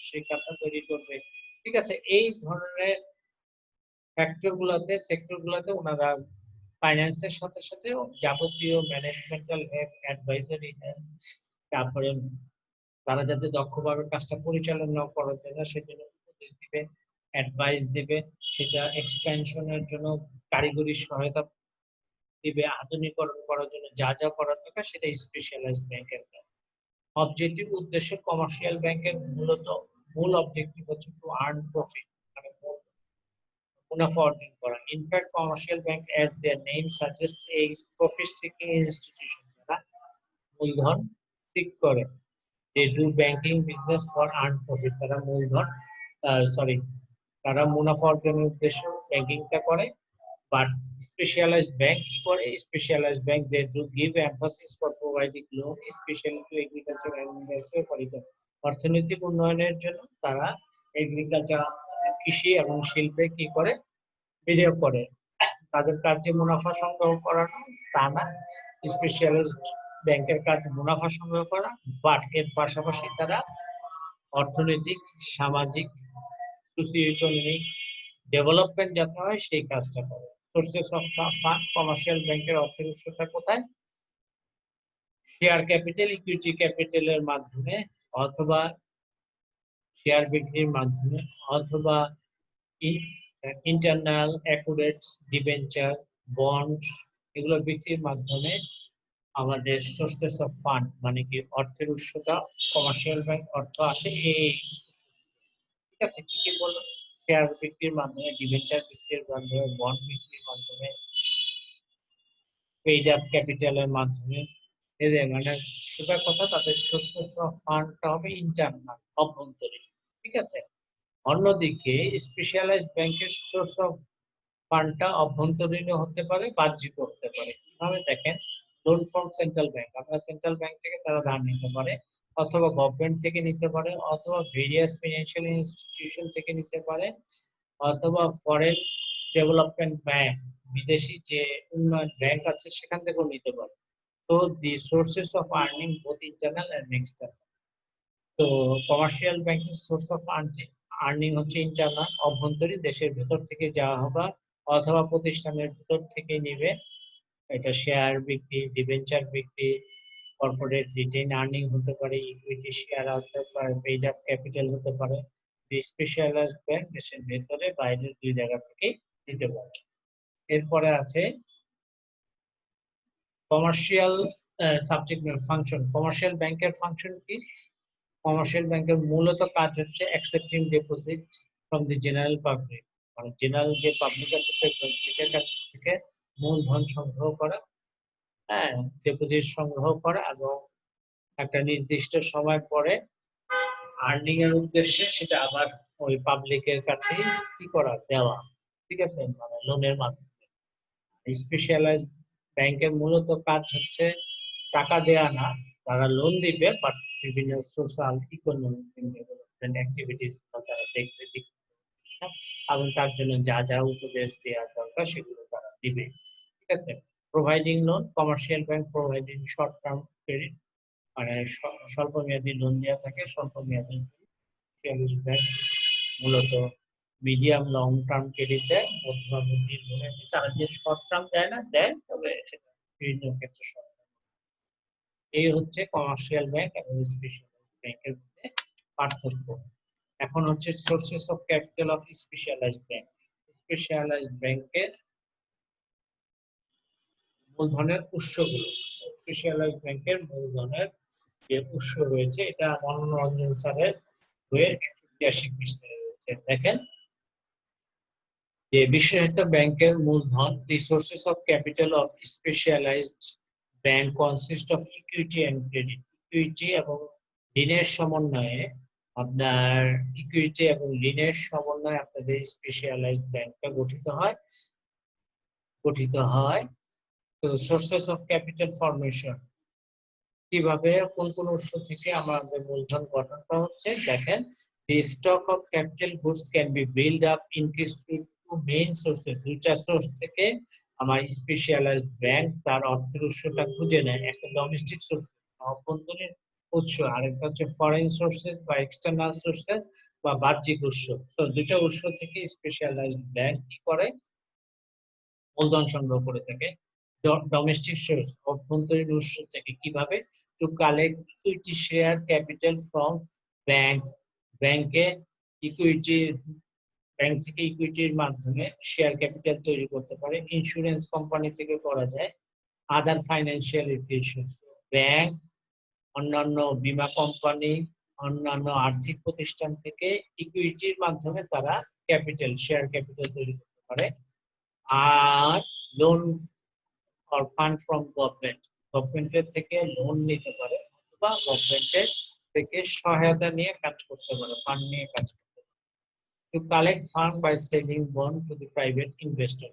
সেই খামার তৈরি করবে। ঠিক আছে, এই ধরনের সেক্টর গুলোতে ওনারা ফাইন্যান্সের সাথে সাথে যাবতীয় ম্যানেজমেন্টাল হেল্প, অ্যাডভাইজারি হেল্প, তারপরে তারা যাতে দক্ষভাবে কাজটা পরিচালনা করার জন্য সেজন্য উপদেশ দিবে, অ্যাডভাইস দিবে, সেটা এক্সপেনশনের জন্য কারিগরি সহায়তা দিবে, আধুনিকরণ করার জন্য যা যা করার দরকার সেটা স্পেশালাইজড ব্যাংকের কাজ। অবজেক্টিভ উদ্দেশ্য কমার্শিয়াল ব্যাংকের মূল অবজেক্টিভ হচ্ছে টু আর্ন প্রফিট, মানে মুনাফা অর্জন করা। In fact commercial bank as their name suggest a profit seeking institution, যারা মূলধন সিক করে। They do banking business for earn profit, তারা মূলধন সরি তারা মুনাফা অর্জনের উদ্দেশ্যে ব্যাংকিংটা করে। বাট স্পেশালাইজড ব্যাংক কি করে? Specialised bank they do give emphasis for providing loan specially to agriculture and industrial corridor. অর্থনৈতিক উন্নয়নের জন্য তারা এগ্রিকালচার, কৃষি এবং শিল্পে কি করে? বিনিয়োগ করে। তাদের কাজ যে মুনাফা সংগ্রহ করানো তা না, স্পেশালিস্ট ব্যাংকের কাজ মুনাফা সংগ্রহ করা, বাট এর পাশাপাশি তারা অর্থনৈতিক, সামাজিক, সোশিও ইকোনমিক ডেভেলপমেন্ট যাতে হয় সেই কাজটা করে। সোর্সেস অফ ফান্ড, কমার্শিয়াল ব্যাংকের অর্থের উৎসটা কোথায়? শেয়ার ক্যাপিটাল, ইকুইটি ক্যাপিটালের মাধ্যমে, অথবা শেয়ার বিক্রির মাধ্যমে, অথবা ইন্টারনাল অ্যাকুরেটস, ডিবেঞ্চার, বন্ডস, এগুলো বিক্রির মাধ্যমে আমাদের সোর্সেস অফ ফান্ড মানে কি অর্থের উৎসটা কমার্শিয়াল ব্যাংক অর্থ আসে এই, ঠিক আছে? কি কি বলবো? শেয়ার বিক্রির মাধ্যমে, ডিবেঞ্চার বিক্রির মাধ্যমে, বন্ড বিক্রির মাধ্যমে, পেইড আপ ক্যাপিটালের মাধ্যমে। এই যে মানে সুতার কথা, তাদের সোর্সেস অফ ফান্ডটা হবে ইন্টারনাল, অভ্যন্তরীণ, ঠিক আছে? অন্যদিকে স্পেশালাইজড ব্যাংকের সোর্স অফ ফান্ডটা অভ্যন্তরীণ হতে পারে, বাহ্যিক হতে পারে। কিভাবে দেখেন, লোন ফ্রম সেন্ট্রাল ব্যাংক, আমরা সেন্ট্রাল ব্যাংক থেকে তারা ধার নিতে পারে, অথবা গভর্নমেন্ট থেকে নিতে পারে, অথবা ভেরিয়াস ফিনান্সিয়াল ইনস্টিটিউশন থেকে নিতে পারে, অথবা ফরেন ডেভেলপমেন্ট ব্যাংক, বিদেশি যে উন্নয়ন ব্যাংক আছে সেখান থেকেও নিতে পারে। তো the sources of earning both internal and external. তো commercial banking source of earning হচ্ছে ইন্টারনাল, অভ্যন্তরীণ, দেশের ভেতর থেকে যাওয়া হবে, অথবা প্রতিষ্ঠানের ভেতর থেকে নিবে। এটা শেয়ার বিক্রি, ডিবেঞ্চার বিক্রি, কর্পোরেট রিটেইন আর্নিং হতে পারে, ইকুইটি শেয়ার হতে পারে, পেইড আপ ক্যাপিটাল হতে পারে। স্পেশালাইজড ব্যাংক দেশের ভেতরে বাইরের দুই জায়গা থেকে নিতে পারে। এরপরে আছে কমার্শিয়াল সাবজেক্ট ফাংশন। কমার্শিয়াল ব্যাংকের ফাংশন কি? কমার্শিয়াল ব্যাংকের মূলত কাজ হচ্ছে accepting deposit from the general public, মানে জেনারেল যে পাবলিক আছে তাদের কাছ থেকে মূলধন সংগ্রহ করা, হ্যাঁ, ডিপোজিট সংগ্রহ করা, এবং একটা নির্দিষ্ট সময় পরে আর্নিং এর উদ্দেশ্যে সেটা আবার ওই পাবলিকের কাছে কি করা, দেওয়া, ঠিক আছে, মানে লোনের মাধ্যমে। স্পেশালাইজড ব্যাংকের মূলত কাজ হচ্ছে টাকা দেয়া না, তারা লোন দিবে, বাট বিভিন্ন সোশ্যাল ইকোনমিক ডেভেলপমেন্ট অ্যাক্টিভিটিস তারা দেখবে, এবং তার জন্য যা যা উপদেশ দেওয়া দরকার সেগুলো তারা দিবে, ঠিক আছে? Providing loan, commercial bank providing short term credit, মানে স্বল্প মেয়াদী লোন দেওয়া থাকে, স্বল্প মেয়াদী। স্পেশালিস্ট ব্যাংক মূলত মিডিয়াম লং টার্ম ক্রেডিট দেয়, মধ্যমা লোনে তারা যে শর্ট টার্ম দেয় না, দেয়, তবে সেটা বিভিন্ন ক্ষেত্রে শর্ট টার্ম। এই হচ্ছে কমার্শিয়াল ব্যাংক এবং স্পেশালাইজড ব্যাংকের মধ্যে পার্থক্য। এখন হচ্ছে sources of capital of specialised bank. Specialised ব্যাংকের মূলধনের উৎসগুলো। স্পেশালাইজড ব্যাংকের মূলধনের যে উৎস রয়েছে, এটা মনোরঞ্জন স্যারের বইয়ের 182 পৃষ্ঠায় রয়েছে। দেখেন যে বিশেষায়িত ব্যাংকের মূলধন, the sources of capital of specialised bank consist of equity and credit. Equity এবং ঋণের সমন্বয়ে, আপনার ইকুইটি এবং ঋণের সমন্বয়ে আপনাদের স্পেশালাইজড ব্যাংকটা গঠিত হয়। তো সোর্সেস অফ ক্যাপিটাল ফরমেশন, কিভাবে কোন কোন উৎস থেকে আমাদের মূলধন গঠনটা হচ্ছে, দেখেন, the stock of capital goods can be built up increased through two main sources। দুইটা সোর্স থেকে আমার স্পেশালাইজড ব্যাংক তার অর্থের উৎসটা খুঁজে নেয়। একটা ডোমেস্টিক সোর্স, অভ্যন্তরীণ উৎস, আরেকটা হচ্ছে ফরেন সোর্সেস বা এক্সটার্নাল সোর্সেস বা বাহ্যিক উৎস। তো দুইটা উৎস থেকে স্পেশালাইজড ব্যাংক কি করে, মূলধন সংগ্রহ করে থাকে। ডোমেস্টিক সোর্স, অভ্যন্তরীণ উৎস থেকে, কিভাবে? To collect equity share capital from bank, ব্যাংকে ইকুইটি, ব্যাংক থেকে ইকুইটির মাধ্যমে শেয়ার ক্যাপিটাল তৈরি করতে পারে। ইন্স্যুরেন্স কোম্পানি থেকে করা যায়। আদার ফাইন্যান্সিয়াল ইনস্টিটিউশন, ব্যাংক, অন্যান্য বীমা কোম্পানি, অন্যান্য আর্থিক প্রতিষ্ঠান থেকে ইকুইটির মাধ্যমে তারা ক্যাপিটাল, শেয়ার ক্যাপিটাল তৈরি করে। পারে। আর loan or fund from government, গভর্নমেন্টের থেকে লোন নিতে পারে অথবা গভর্নমেন্টের থেকে সহায়তা নিয়ে কাজ করতে পারে, ফান্ড নিয়ে কাজ করতে পারে। To collect fund by selling bond to the private investor,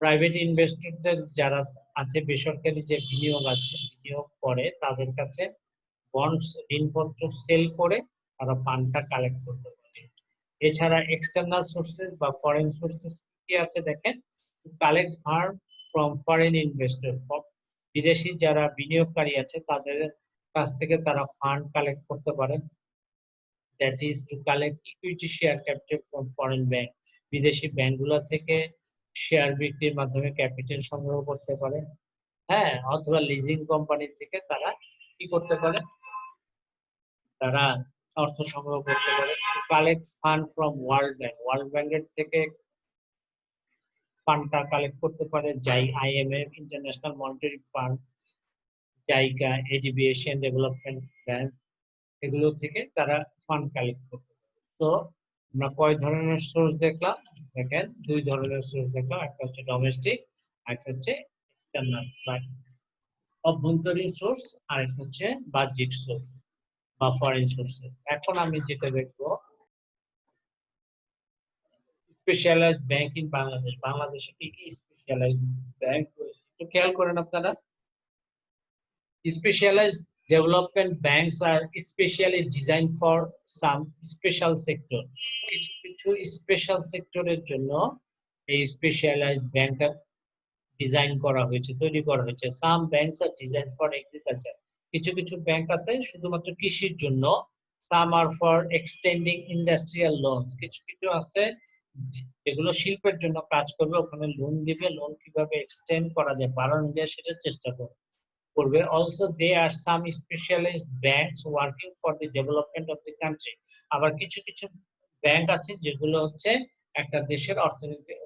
private ইনভেস্টরদের যারা আছে, বেসরকারি যে বিনিয়োগ আছে, বিনিয়োগ করে তাদের কাছে বন্ডস, ঋণপত্র সেল করে তারা ফান্ডটা কালেক্ট করতে পারে। এছাড়া এক্সটার্নাল সোর্সেস বা ফরেন সোর্সেস কি আছে দেখেন, collect fund from foreign investor, বিদেশি যারা বিনিয়োগকারী আছে তাদের কাছ থেকে তারা ফান্ড কালেক্ট করতে পারে। That is to collect equity share capital from foreign bank, বিদেশি ব্যাংকগুলো থেকে শেয়ার বিক্রির মাধ্যমে ক্যাপিটাল সংগ্রহ করতে পারে। হ্যাঁ, অথবা লিজিং কোম্পানি থেকে তারা কি করতে পারে, তারা অর্থ সংগ্রহ করতে পারে। Collect fund from world bank, world ব্যাংকের থেকে ফান্ডটা কালেক্ট করতে পারে। যাই IMF, international monetary fund, JICA, ADB, Asian development bank, এগুলো থেকে তারা ফান্ড কালেক্ট করতে পারে। তো আমরা কয় ধরনের সোর্স দেখলাম, দেখেন দুই ধরনের সোর্স দেখলাম, একটা হচ্ছে ডোমেস্টিক, একটা হচ্ছে এক্সটার্নাল বা অভ্যন্তরীণ সোর্স, আর একটা হচ্ছে বাহ্যিক সোর্স বা ফরেন সোর্সেস। এখন আমি যেটা দেখবো, স্পেশালাইজড ব্যাংক ইন বাংলাদেশ, বাংলাদেশে কি কি স্পেশালাইজড ব্যাংক রয়েছে একটু খেয়াল করেন আপনারা। Specialized development banks are specially designed for some special sector, কিছু কিছু স্পেশাল সেক্টরের জন্য এই স্পেশালাইজড ব্যাংকটা ডিজাইন করা হয়েছে, তৈরি করা হয়েছে। Some banks are design for agriculture, কিছু কিছু ব্যাংক আছে শুধুমাত্র কৃষির জন্য। Some are for extending industrial loans, কিছু কিছু আছে যেগুলো শিল্পের জন্য কাজ করবে, ওখানে লোন দিবে, লোন কিভাবে এক্সটেন্ড করা যায়, বাড়ানো যায় সেটার চেষ্টা করবে। Also there are some specialized banks working for the development of the country, আবার কিছু কিছু ব্যাংক আছে যেগুলো হচ্ছে একটা দেশের অর্থনৈতিক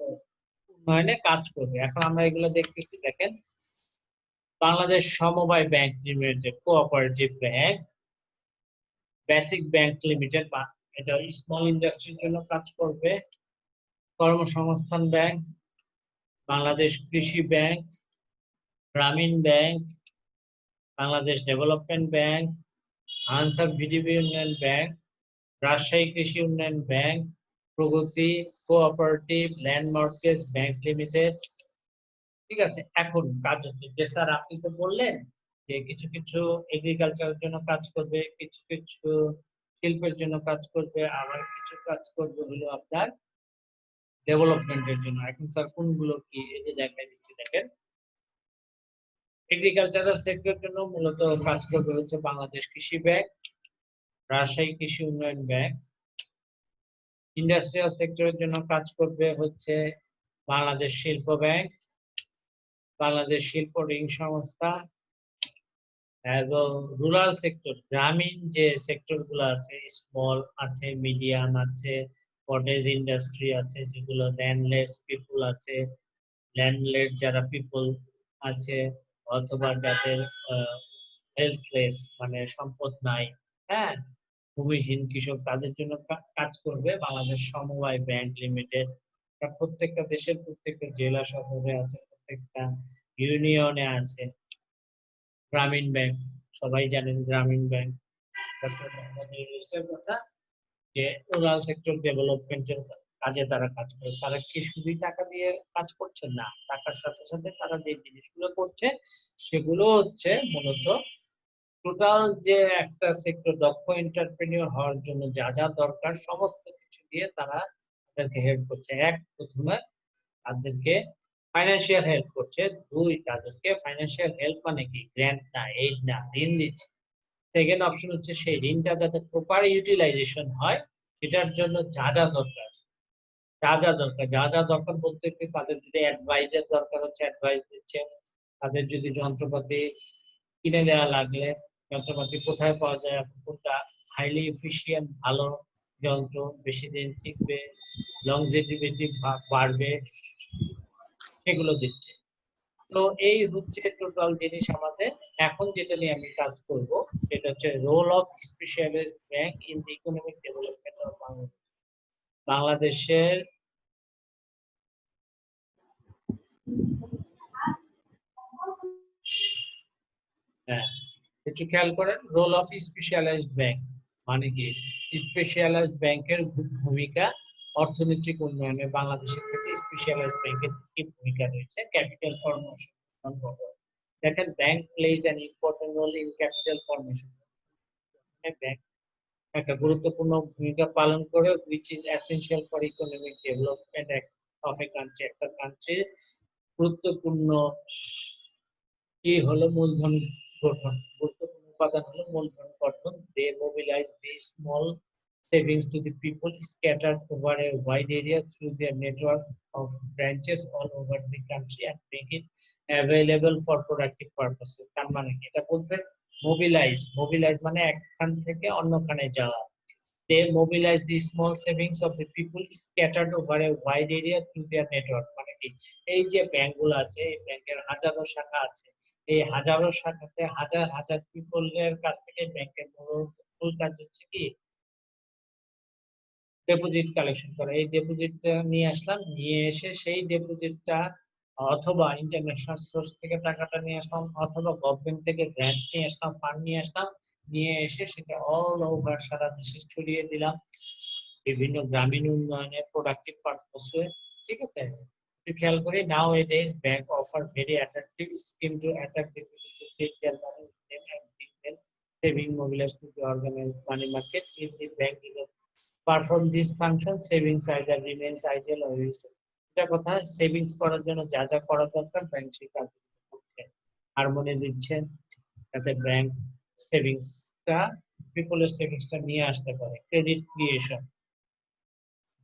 উন্নয়নে কাজ করবে। এখন আমরা এগুলো দেখতেছি, দেখেন বাংলাদেশ সমবায় bank limited, cooperative bank, basic bank limited, এটা স্মল ইন্ডাস্ট্রির জন্য কাজ করবে। কর্মসংস্থান ব্যাংক, বাংলাদেশ কৃষি ব্যাংক, গ্রামীণ bank, Bangladesh development bank, answer VDP উন্নয়ন ব্যাংক, রাজশাহী কৃষি উন্নয়ন ব্যাংক, প্রগতি cooperative land mortgage bank limited. ঠিক আছে, এখন কাজ হচ্ছে যে স্যার আপনি তো বললেন যে কিছু কিছু এগ্রিকালচারের জন্য কাজ করবে, কিছু কিছু শিল্পের জন্য কাজ করবে, আবার কিছু কাজ করবে হলো আপনার ডেভেলপমেন্টের জন্য। এখন স্যার কোনগুলো কি, এই যে দেখাই দিচ্ছি দেখেন। এগ্রিকালচারাল সেক্টরের জন্য মূলত কাজ করবে হচ্ছে বাংলাদেশ কৃষি ব্যাংক, রাজশাহী কৃষি উন্নয়ন ব্যাংক। ইন্ডাস্ট্রিয়াল সেক্টরের জন্য কাজ করবে হচ্ছে বাংলাদেশ শিল্প ব্যাংক, বাংলাদেশ শিল্প ঋণ সংস্থা। এবং রুরাল সেক্টর, গ্রামীণ যে সেক্টর গুলো আছে, স্মল আছে, মিডিয়াম আছে, কটেজ ইন্ডাস্ট্রি আছে, যেগুলো ল্যান্ডলেস পিপল আছে, ল্যান্ডলেস যারা পিপল আছে, অথবা যাদের হেল্থলেস মানে সম্পদ নাই, হ্যাঁ, ভূমিহীন কৃষক, তাদের জন্য কাজ করবে বাংলাদেশ সমবায় ব্যাংক লিমিটেড। প্রত্যেকটা দেশের প্রত্যেকটা জেলা শহরে আছে, প্রত্যেকটা ইউনিয়নে আছে। গ্রামীণ ব্যাংক, সবাই জানেন গ্রামীণ ব্যাংক কথা, যে রুরাল সেক্টর ডেভেলপমেন্টের কাজে তারা কাজ করে। তারা কি শুধু টাকা দিয়ে কাজ করছে না, টাকার সাথে সাথে তারা যে জিনিসগুলো করছে সেগুলো হচ্ছে মূলত টোটাল যে একটা সেক্টর দক্ষ এন্টারপ্রেনিউর হওয়ার জন্য যা যা দরকার সমস্ত কিছু দিয়ে তারা তাদেরকে হেল্প করছে। এক, প্রথমে তাদেরকে ফাইন্যান্সিয়াল হেল্প করছে। দুই, তাদেরকে ফাইন্যান্সিয়াল হেল্প মানে কি, গ্র্যান্ট না, এইড না, ঋণ দিচ্ছে। সেকেন্ড অপশন হচ্ছে সেই ঋণটা যাতে প্রপার ইউটিলাইজেশন হয়, সেটার জন্য যা যা দরকার, যা যা দরকার বলতে কি, তাদের যদি অ্যাডভাইসের দরকার হচ্ছে অ্যাডভাইস দিচ্ছে, তাদের যদি যন্ত্রপাতি কিনে দেওয়া লাগলে যন্ত্রপাতি কোথায় পাওয়া যায়, কোনটা হাইলি এফিশিয়েন্ট ভালো যন্ত্র, বেশি দিন টিকবে, লংজিভিটি বাড়বে, সেগুলো দিচ্ছে। তো এই হচ্ছে টোটাল জিনিস আমাদের। এখন যেটা নিয়ে আমি কাজ করব সেটা হচ্ছে role of specialised bank in the economic development of Bangladesh. বাংলাদেশের হ্যাঁ, একটু খেয়াল করেন, রোল অফ স্পেশালাইজড ব্যাংক মানে কি? স্পেশালাইজড ব্যাংকের ভূমিকা অর্থনৈতিক উন্নয়নে বাংলাদেশের ক্ষেত্রে স্পেশালাইজড ব্যাংকের কি ভূমিকা রয়েছে? Capital formation. দেখেন, bank plays an important role in capital formation. Bank একটা গুরুত্বপূর্ণ ভূমিকা পালন করে, which is essential for economic development of a country। একটা কান্ট্রির গুরুত্বপূর্ণ কি হলো মূলধন গঠন, গুরুত্বপূর্ণ উপাদান হলো মূলধন গঠন। They mobilize these small savings to the people scattered over a wide area through their network of branches all over the country and make it available for productive purposes। তার মানে কি? এটা বলতে মোবিলাইজ মানে একখান থেকে অন্যখানে যাওয়া। They mobilize the small savings of the people scattered over a wide area through their network। মানে কি? এই যে ব্যাংকগুলো আছে, এই ব্যাংকের হাজারো শাখা আছে, এই হাজারো শাখাতে হাজার হাজার পিপলের কাছ থেকে ব্যাংকের মূল কাজ হচ্ছে কি? ডিপোজিট কালেকশন করা। এই ডিপোজিটটা নিয়ে আসলাম, নিয়ে এসে সেই ডিপোজিটটা অথবা ইন্টারন্যাশনাল সোর্স থেকে টাকাটা নিয়ে আসলাম, অথবা গভর্নমেন্ট থেকে গ্র্যান্ট নিয়ে আসলাম, ফান্ড নিয়ে আসলাম, নিয়ে এসে সেটা অল ওভার সারা দেশে ছড়িয়ে দিলাম বিভিন্ন গ্রামীণ উন্নয়নে, প্রোডাক্টিভ পারপসে। ঠিক আছে? একটু খেয়াল করি, nowadays bank offer very attractive scheme to attract people to take their money with them and bring them saving mobilize to the organized money market. If the bank perform this function, savings either remains idle or used। এটা কথা, savings করার জন্য যা যা করা দরকার bank সেই কাজ করছে। আর মনে দিচ্ছেন যাতে ব্যাংক সেভিংসটা, পিপলের সেভিংসটা নিয়ে আসতে পারে। Credit creation.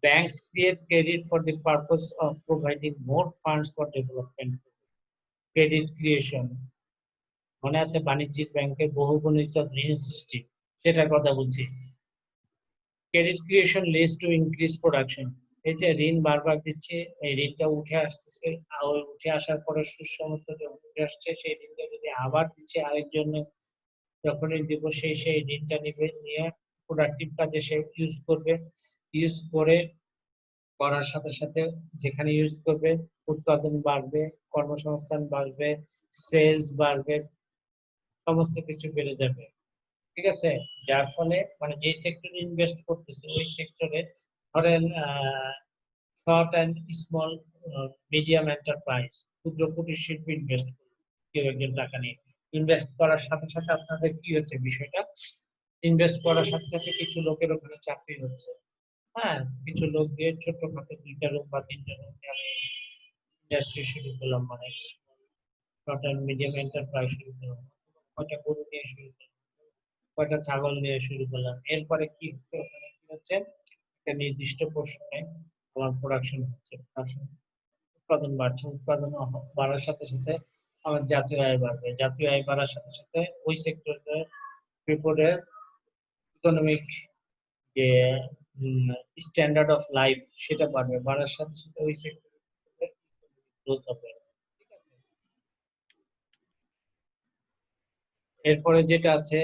Banks create credit for the purpose of providing more funds for development। Credit creation মনে আছে বাণিজ্যিক ব্যাংকের বহুগুণিত ঋণ সৃষ্টি, সেটার কথা বলছি। Credit creation leads to increase production. এই যে ঋণ বারবার দিচ্ছে, এই ঋণটা উঠে আসতেছে, আর উঠে আসার পরে সুসমত যখন উঠে আসছে, সেই ঋণটা যদি আবার দিচ্ছে আরেকজন্য, যখনই দিব সেই ঋণটা নিবে, নিয়ে প্রোডাক্টিভ কাজে সে ইউজ করবে। ইউজ করার সাথে সাথে যেখানে ইউজ করবে উৎপাদন বাড়বে, কর্মসংস্থান বাড়বে, সেলস বাড়বে, সমস্ত কিছু বেড়ে যাবে। ঠিক আছে? যার ফলে মানে যে সেক্টরে ইনভেস্ট করতেছে ওই সেক্টরে, ধরেন short and small medium enterprise, ক্ষুদ্র কুটির শিল্প ইনভেস্ট করবে কেউ একজন টাকা নিয়ে। ইনভেস্ট করার সাথে সাথে আপনাদের কি হচ্ছে বিষয়টা? ইনভেস্ট করার সাথে সাথে কিছু লোকের ওখানে চাকরি হচ্ছে। হ্যাঁ, কিছু লোক দিয়ে ছোটখাটো 2টা রুম বা 3টা রুম দিয়ে আমি ইন্ডাস্ট্রি শুরু করলাম, মানে শর্ট অ্যান্ড মিডিয়াম এন্টারপ্রাইজ শুরু করলাম, কয়টা গরু নিয়ে শুরু করলাম, কয়টা ছাগল নিয়ে শুরু করলাম। এরপরে কি হচ্ছে? ওখানে কি হচ্ছে? একটা নির্দিষ্ট পোর্শনে আমার প্রোডাকশন হচ্ছে, উৎপাদন বাড়ছে, উৎপাদন বাড়ার সাথে সাথে আমার জাতীয় আয় বাড়বে, জাতীয় আয় বাড়ার সাথে সাথে ওই সেক্টরের পিপলের ইকোনমিক যে স্ট্যান্ডার্ড অফ লাইফ সেটা বাড়বে, বাড়ার সাথে সাথে ওই সেক্টরের গ্রোথ হবে। ঠিক আছে? এরপরে যেটা আছে,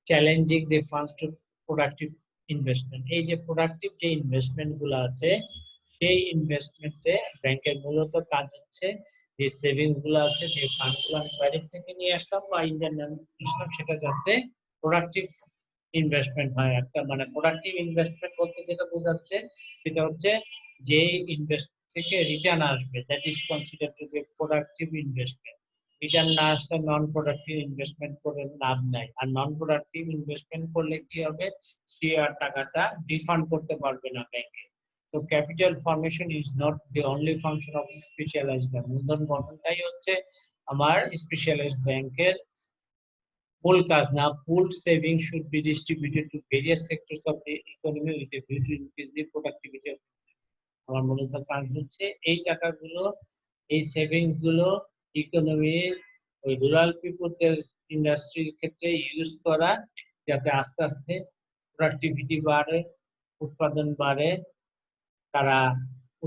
চ্যালেঞ্জিং দি ফান্ডস টু প্রোডাক্টিভ ইনভেস্টমেন্ট। এই যে প্রোডাক্টিভ যে ইনভেস্টমেন্ট গুলো আছে, সেই ইনভেস্টমেন্টে ব্যাংকের মূলত কাজ হচ্ছে যে সেভিংস গুলো আছে, যে ফান্ড গুলো আমি বাইরে থেকে নিয়ে আসলাম বা ইন্ডিয়ান আসলাম, সেটা যাতে প্রোডাক্টিভ ইনভেস্টমেন্ট হয়। একটা মানে প্রোডাক্টিভ ইনভেস্টমেন্ট বলতে যেটা বোঝাচ্ছে সেটা হচ্ছে যে ইনভেস্ট থেকে রিটার্ন আসবে, that is considered to be productive investment. Return না আসলে নন প্রোডাক্টিভ ইনভেস্টমেন্ট করে লাভ নাই। আর নন প্রোডাক্টিভ ইনভেস্টমেন্ট করলে কি হবে? সে আর টাকাটা রিফান্ড করতে পারবে না ব্যাংকে। তো capital formation is not the only function of specialised bank. মূলধন গঠনটাই হচ্ছে আমার স্পেশালাইজড ব্যাংকের মূল কাজ না। Pooled savings should be distributed to various sectors of the economy with a view to increase the productivity of। আমার মূলত কাজ হচ্ছে এই টাকাগুলো, এই সেভিংস গুলো ইকোনমির ওই রুরাল পিপলদের ইন্ডাস্ট্রির ক্ষেত্রে ইউজ করা, যাতে আস্তে আস্তে প্রোডাক্টিভিটি বাড়ে, উৎপাদন বাড়ে, তারা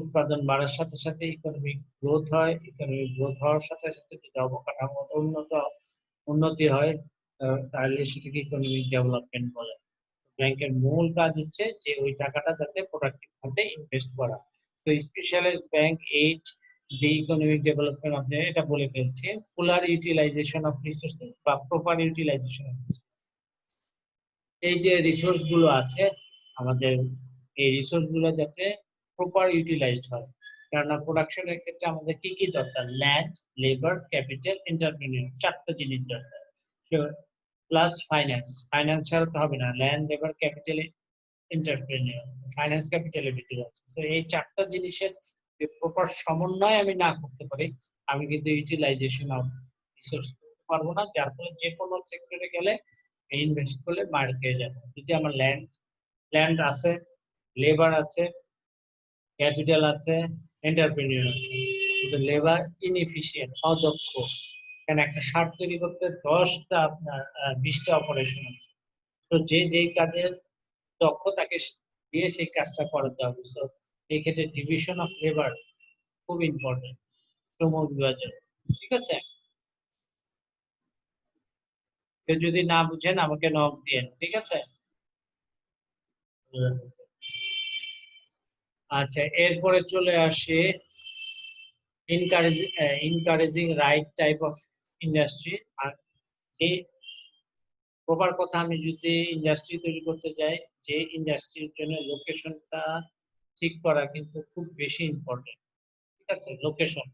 উৎপাদন বাড়ার সাথে সাথে ইকোনমিক গ্রোথ হয়, ইকোনমিক গ্রোথ হওয়ার সাথে সাথে যদি অবকাঠামোগত উন্নতি হয়, তাহলে সেটাকে ইকোনমিক ডেভেলপমেন্ট বলে। ব্যাংকের মূল কাজ হচ্ছে যে ওই টাকাটা যাতে প্রোডাক্টিভ খাতে ইনভেস্ট করা। তো specialised bank aid the economic development আপনি এটা বলে ফেলছি, fuller utilization of resources বা proper utilization of resources। এই যে রিসোর্স গুলো আছে আমাদের, এই রিসোর্স গুলো যাতে প্রপার ইউটিলাইজড হয়। কারণ প্রোডাকশনের ক্ষেত্রে আমাদের কি কি দরকার? ল্যান্ড, লেবার, ক্যাপিটাল, এন্টারপ্রেনিউর, চারটা জিনিস দরকার। প্লাস ফাইন্যান্স, ফাইন্যান্স ছাড়া তো হবে না। Land, labour, capital, entrepreneur, finance ক্যাপিটালের ভিতরে আছে। তো এই চারটা জিনিসের যে প্রপার সমন্বয় আমি না করতে পারি, আমি কিন্তু ইউটিলাইজেশন অফ রিসোর্স করতে পারবো না, যার ফলে যে কোনো সেক্টরে গেলে ইনভেস্ট করলে মার খেয়ে যাবে। যদি আমার ল্যান্ড আছে, লেবার আছে, ক্যাপিটাল আছে, এন্টারপ্রেনিউর আছে, কিন্তু লেবার ইনএফিশিয়েন্ট, অদক্ষ। কারণ একটা সার তৈরি করতে 10টা আপনার 20টা অপারেশন আছে। তো যে যেই কাজের দক্ষ তাকে দিয়ে সেই কাজটা করাতে হবে। সো এই ক্ষেত্রে ডিভিশন অফ লেবার খুব ইম্পর্টেন্ট, শ্রম বিভাজন। ঠিক আছে, কেউ যদি না বুঝেন আমাকে নক দিয়েন, ঠিক আছে। আচ্ছা, এরপরে চলে আসে encouraging right type of industry। আর এই প্রপার কথা, আমি যদি ইন্ডাস্ট্রি তৈরি করতে যাই, যে ইন্ডাস্ট্রির জন্য লোকেশনটা ঠিক করা কিন্তু খুব বেশি ইম্পর্টেন্ট। ঠিক আছে, লোকেশন।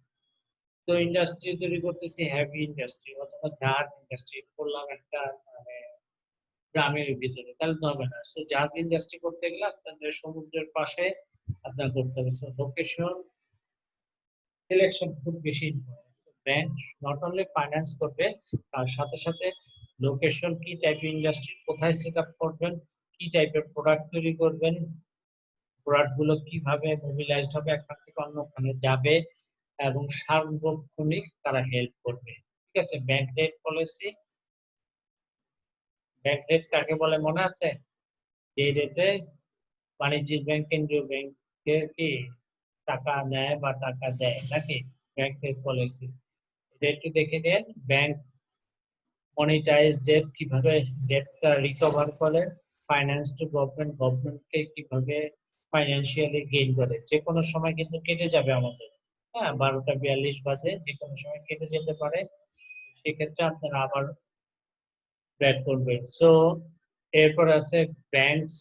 তো ইন্ডাস্ট্রি তৈরি করতেছি হেভি ইন্ডাস্ট্রি অথবা জাহাজ ইন্ডাস্ট্রি করলাম একটা মানে গ্রামের ভিতরে, তাহলে তো হবে না। সো জাহাজ ইন্ডাস্ট্রি করতে গেলে আপনাদের সমুদ্রের পাশে আপনার করতে হবে। সো লোকেশন সিলেকশন খুব বেশি important. Bank not only finance করবে, তার সাথে সাথে লোকেশন, কি টাইপের ইন্ডাস্ট্রি, কোথায় সেট আপ করবেন, কি টাইপের প্রোডাক্ট তৈরি করবেন, প্রোডাক্ট গুলো কিভাবে মোবিলাইজড হবে, একখান থেকে অন্যখানে যাবে, এবং সার্বক্ষণিক তারা হেল্প করবে। ঠিক আছে, bank rate policy. Bank rate কাকে বলে মনে আছে? যে রেটে বাণিজ্যিক ব্যাংক, কেন্দ্রীয় ব্যাংকে কি টাকা নেয় বা টাকা দেয় নাকি? ব্যাংক রেট পলিসি এটা একটু দেখে নেন। ব্যাংক মনিটাইজ ডেট, কিভাবে ডেটটা রিকভার করে, ফাইন্যান্স টু গভর্নমেন্ট, গভর্নমেন্টকে কিভাবে ফাইন্যান্সিয়ালি গেইন করে। যে কোনো সময় কিন্তু কেটে যাবে আমাদের, হ্যাঁ, 12টা 42 বাজে, যে কোনো সময় কেটে যেতে পারে। সেক্ষেত্রে আপনারা আবার ব্যাক করবেন। সো এরপর আছে ব্যাংকস,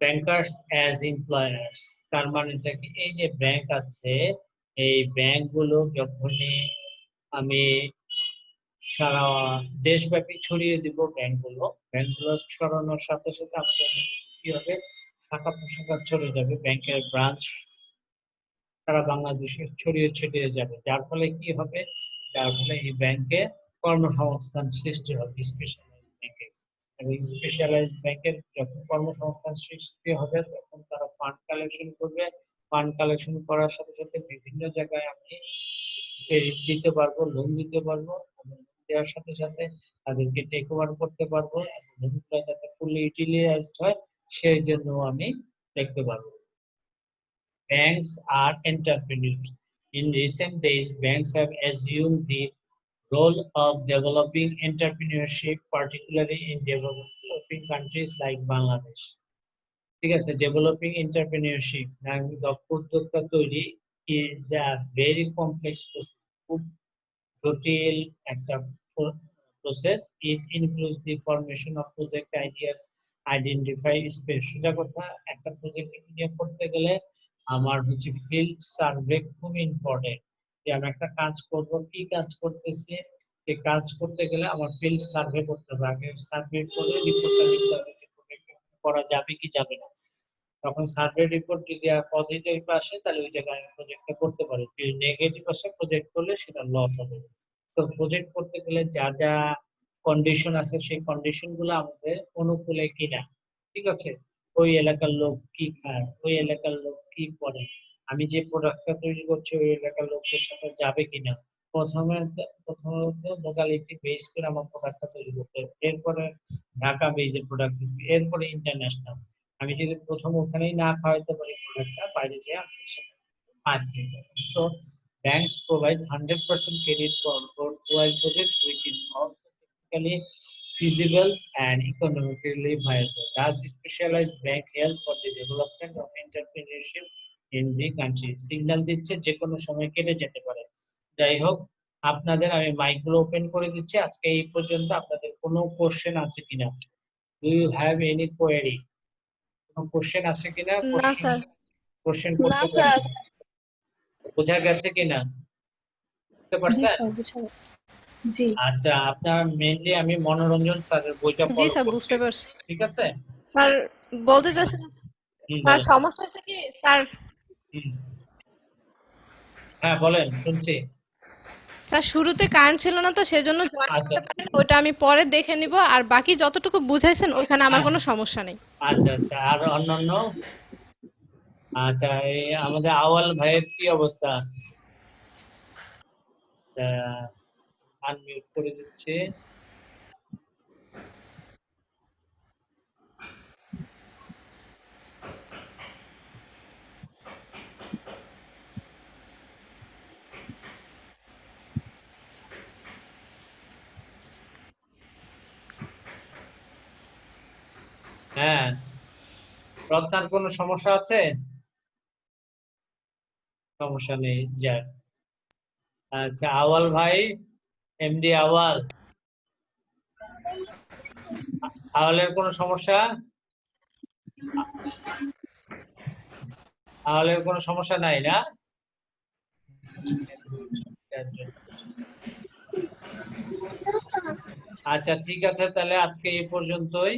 ব্যাংকার্স অ্যাজ এমপ্লয়ার্স। তার মানে কি, এই যে ব্যাংক আছে, এই ব্যাংকগুলো যখনই আমি সারা দেশব্যাপী ছড়িয়ে দিব ব্যাংকগুলো, ব্যাংকগুলো ছড়ানোর সাথে সাথে আপনার কি হবে, শাখা প্রশাখা ছড়িয়ে যাবে, ব্যাংকের ব্রাঞ্চ সারা বাংলাদেশে ছড়িয়ে ছিটিয়ে যাবে। যার ফলে কি হবে, যার ফলে এই ব্যাংকে কর্মসংস্থান সৃষ্টি হবে স্পেশালাইজড ব্যাংকে। এবং স্পেশালাইজড ব্যাংকের যখন কর্মসংস্থান সৃষ্টি হবে, তখন তারা ফান্ড কালেকশন করবে। ফান্ড কালেকশন করার সাথে সাথে বিভিন্ন জায়গায় আমি ক্রেডিট দিতে পারবো, লোন দিতে পারবো, এবং দেওয়ার সাথে সাথে তাদেরকে টেক ওভার করতে পারবো, এবং লোনগুলো যাতে ফুললি ইউটিলাইজড হয় সেই জন্য আমি দেখতে পারবো। Banks are entrepreneurs. In recent days, banks have assumed the role of developing entrepreneurship, particularly in developing countries like Bangladesh. ঠিক আছে, ডেভেলপিং এন্টারপ্রেনিউরশিপ, দক্ষ উদ্যোক্তা তৈরি is a very complex process, খুব জটিল একটা process. It includes the formation of project ideas, identify space. সোজা কথা, একটা প্রজেক্ট নিয়ে করতে গেলে আমার হচ্ছে ফিল্ড সার্ভে খুব ইম্পর্টেন্ট। যে আমি একটা কাজ করব, কি কাজ করতেছি, এই কাজ করতে গেলে আমার ফিল্ড সার্ভে করতে হবে। আগে সার্ভে করে রিপোর্টটা লিখতে হবে যে করা যাবে কি যাবে না। তখন সার্ভে রিপোর্ট যদি পজিটিভ আসে, তাহলে ওই জায়গায় আমি প্রজেক্টটা করতে পারি। যদি নেগেটিভ আসে, প্রজেক্ট করলে সেটা লস হবে। তো প্রজেক্ট করতে গেলে যা যা কন্ডিশন আছে, সেই কন্ডিশন গুলো আমাদের অনুকূলে কিনা। ঠিক আছে, ওই এলাকার লোক কি খায়, ওই এলাকার লোক কি করে, আমি যে প্রোডাক্টটা তৈরি করছি ওই এলাকার লোকদের সাথে যাবে কিনা। প্রথমে প্রথমত লোকালিটি বেস করে আমার প্রোডাক্টটা তৈরি করতে হবে। এরপরে ঢাকা বেজে প্রোডাক্ট, এরপরে ইন্টারন্যাশনাল। আমি যদি প্রথম ওখানেই না খাওয়াইতে পারি প্রোডাক্টটা, বাইরে যেয়ে আমি সেটা মার খেয়ে যাবো। So banks provide 100% credit for worldwide project, which is also technically feasible and economically viable. Thus, specialized bank help for the development of entrepreneurship in the country. Signal দিচ্ছে যে কোনো সময় কেটে যেতে পারে। যাই হোক, আপনাদের আমি মাইকগুলো ওপেন করে দিচ্ছি। আজকে এই পর্যন্ত। আপনাদের কোনো কোশ্চেন আছে কিনা? Do you have any query? কোনো কোশ্চেন আছে কিনা? না স্যার। কোশ্চেন না করতে স্যার। পারছেন? বোঝা গেছে কিনা? বুঝতে জি পারছেন? স্যার, বুঝা গেছে। জি। আচ্ছা, আপনার মেইনলি আমি মনোরঞ্জন স্যারের বইটা জি ফলো স্যার, করছি। বুঝতে পারছি। ঠিক আছে? স্যার বলতে চাচ্ছিলাম, স্যার বলেন। সমস্যা হয়েছে কি স্যার, হুম, হ্যাঁ বলেন, শুনছি। স্যার শুরুতে কারেন্ট ছিল না তো সেজন্য জয়েন আচ্ছা, করতে পারিনি। ওটা আমি পরে দেখে নিব। আর বাকি যতটুকু বুঝাইছেন ওইখানে আমার হ্যাঁ, কোনো সমস্যা নেই। আচ্ছা আচ্ছা। আর অন্যান্য? আচ্ছা, এই আমাদের আওয়াল ভাইয়ের কি অবস্থা? আনমিউট করে দিচ্ছি। হ্যাঁ, রত্নার কোনো সমস্যা আছে? সমস্যা নেই, যাক। আচ্ছা, আওয়াল ভাই, এমডি আওয়াল, আওয়ালের কোনো সমস্যা? আওয়ালের কোনো সমস্যা নাই না? আচ্ছা, ঠিক আছে, তাহলে আজকে এই পর্যন্তই।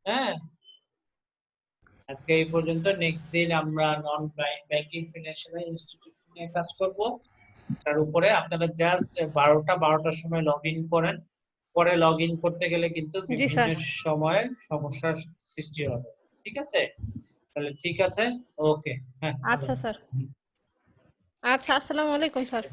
হ্যাঁ, আজকে এই পর্যন্ত। নেক্সট দিন আমরা নন ব্যাংকিং ফিনান্সিয়াল ইনস্টিটিউশন নিয়ে কাজ করব। তার উপরে আপনারা জাস্ট 12টার সময় লগ ইন করেন। পরে লগ ইন করতে গেলে কিন্তু জি বিভিন্ন স্যার। সময় সমস্যার সৃষ্টি হবে। ঠিক আছে? তাহলে ঠিক আছে। ওকে। হ্যাঁ, আচ্ছা স্যার। আচ্ছা, আসসালামু আলাইকুম স্যার।